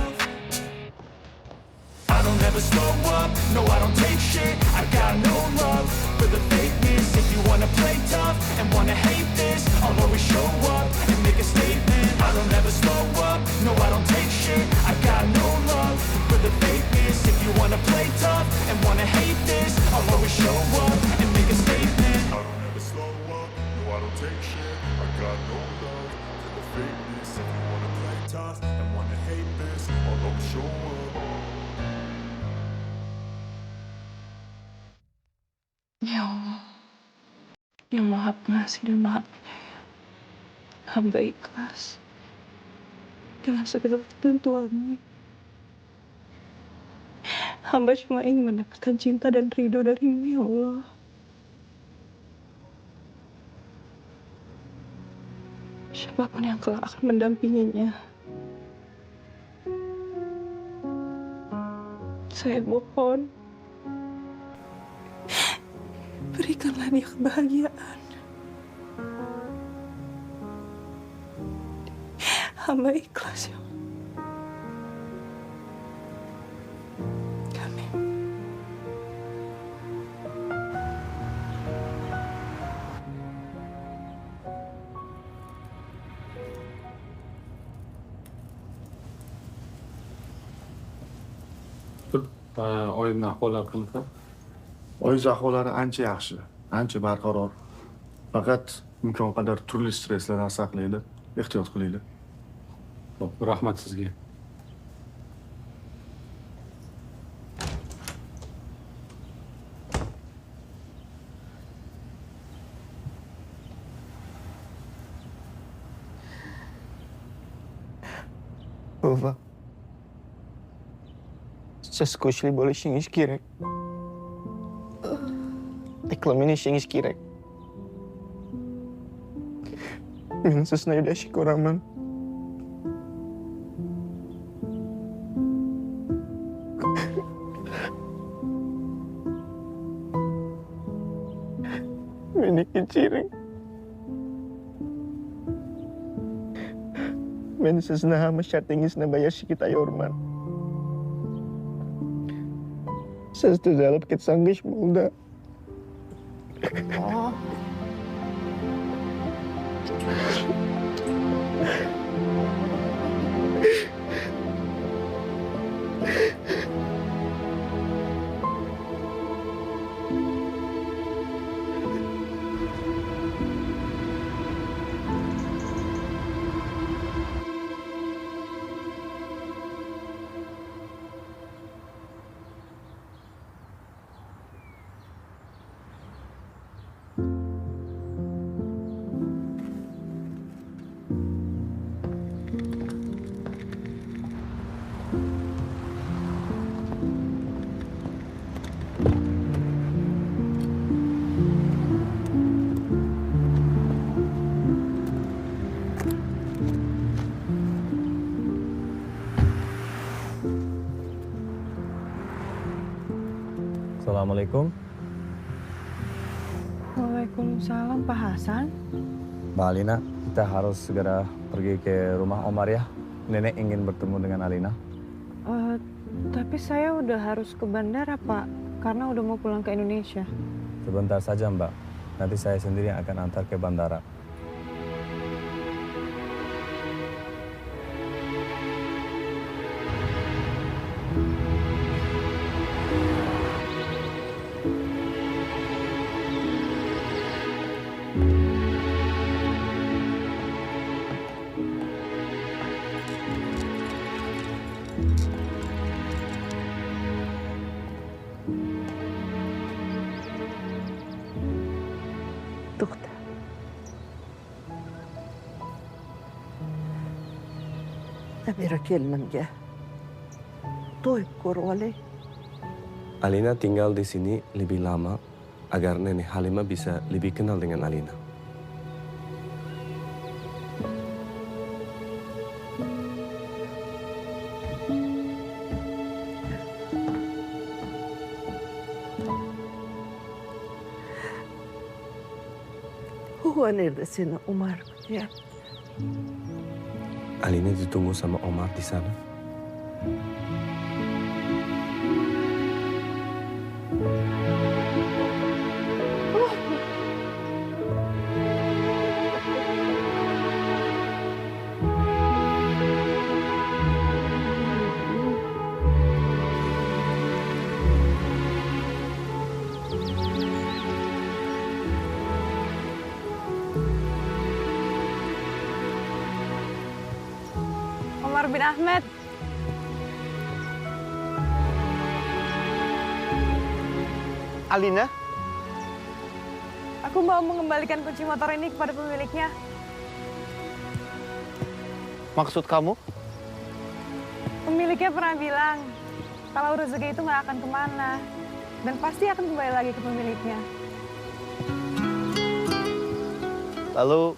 I don't ever slow up, no I don't take shit. I got no love for the fakeness. If you wanna play tough and wanna hate this, I'll always show up and make a statement. I don't ever slow up, no I don't take shit. I got no love for the fakeness. If you wanna play tough and wanna hate this, I'll always show up and make a statement. I don't ever slow up, no I don't take shit. I got no love for the fakeness. If you wanna play tough and wanna hate this, I'll always show up. Ya Allah, yang maha pengasih dan maha penyayang, hamba ikhlas dengan segala ketentuanmu. Hamba cuma ingin mendapatkan cinta dan ridho darimu, ya Allah. Siapapun yang kelak akan mendampinginya, saya mohon, berikanlah dia kebahagiaan. Hamba ikhlas, ya Allah. Amin. Oyimni ahvoli qanaqa? Oiz ahvollari ancha yaxshi, ancha barqaror. Faqat imkon qadar turli stresslardan saqlaydi. Ehtiyot qilinglar. Xo'p, rahmat sizga. Ova. Siz kuchli bo'lishingiz kerak. Iqlimingiz kerak. Men sizni yaxshi ko'raman. Meni kechiring. Men sizni hamma shartingizni bajarishga tayyorman. Siz tuzalib ketsangiz bo'ldi. Assalamualaikum. Waalaikumsalam, Pak Hasan. Mbak Alina, kita harus segera pergi ke rumah Omar ya. Nenek ingin bertemu dengan Alina. Tapi saya udah harus ke bandara, Pak. Karena udah mau pulang ke Indonesia. Sebentar saja, Mbak. Nanti saya sendiri yang akan antar ke bandara. Alina tinggal di sini lebih lama agar Nenek Halimah bisa lebih kenal dengan Alina. Alina ditunggu sama Omar di sana. Omar bin Ahmed. Alina? Aku mau mengembalikan kunci motor ini kepada pemiliknya. Maksud kamu? Pemiliknya pernah bilang, kalau rezeki itu nggak akan kemana. Dan pasti akan kembali lagi ke pemiliknya. Lalu,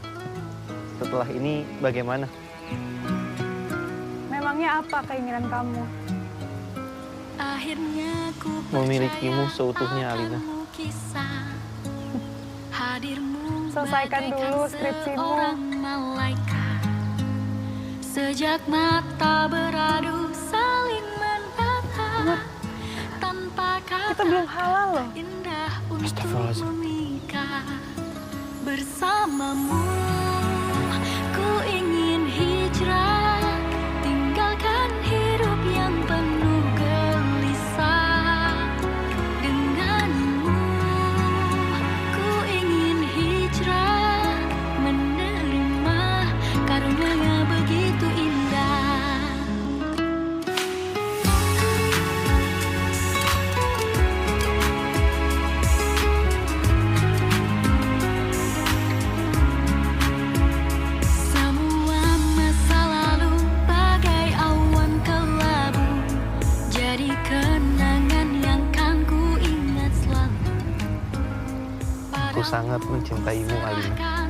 setelah ini bagaimana? Memangnya apa keinginan kamu? Akhirnya ku Memilikimu seutuhnya, Alina. Selesaikan dulu skripsimu. Malaikat. Sejak mata beradu saling menatap. Tanpa kata kita belum halal loh. Indah untuk memikat. Bersamamu ku ingin hijrah. Tinggalkan hidup yang penuh gelisah. Denganmu ku ingin hijrah. Menerima karunia begitu indah. Semua masa lalu bagai awan kelabu. Jadi kenangan yang kan ku ingat selalu. Aku sangat mencintaimu, Alina.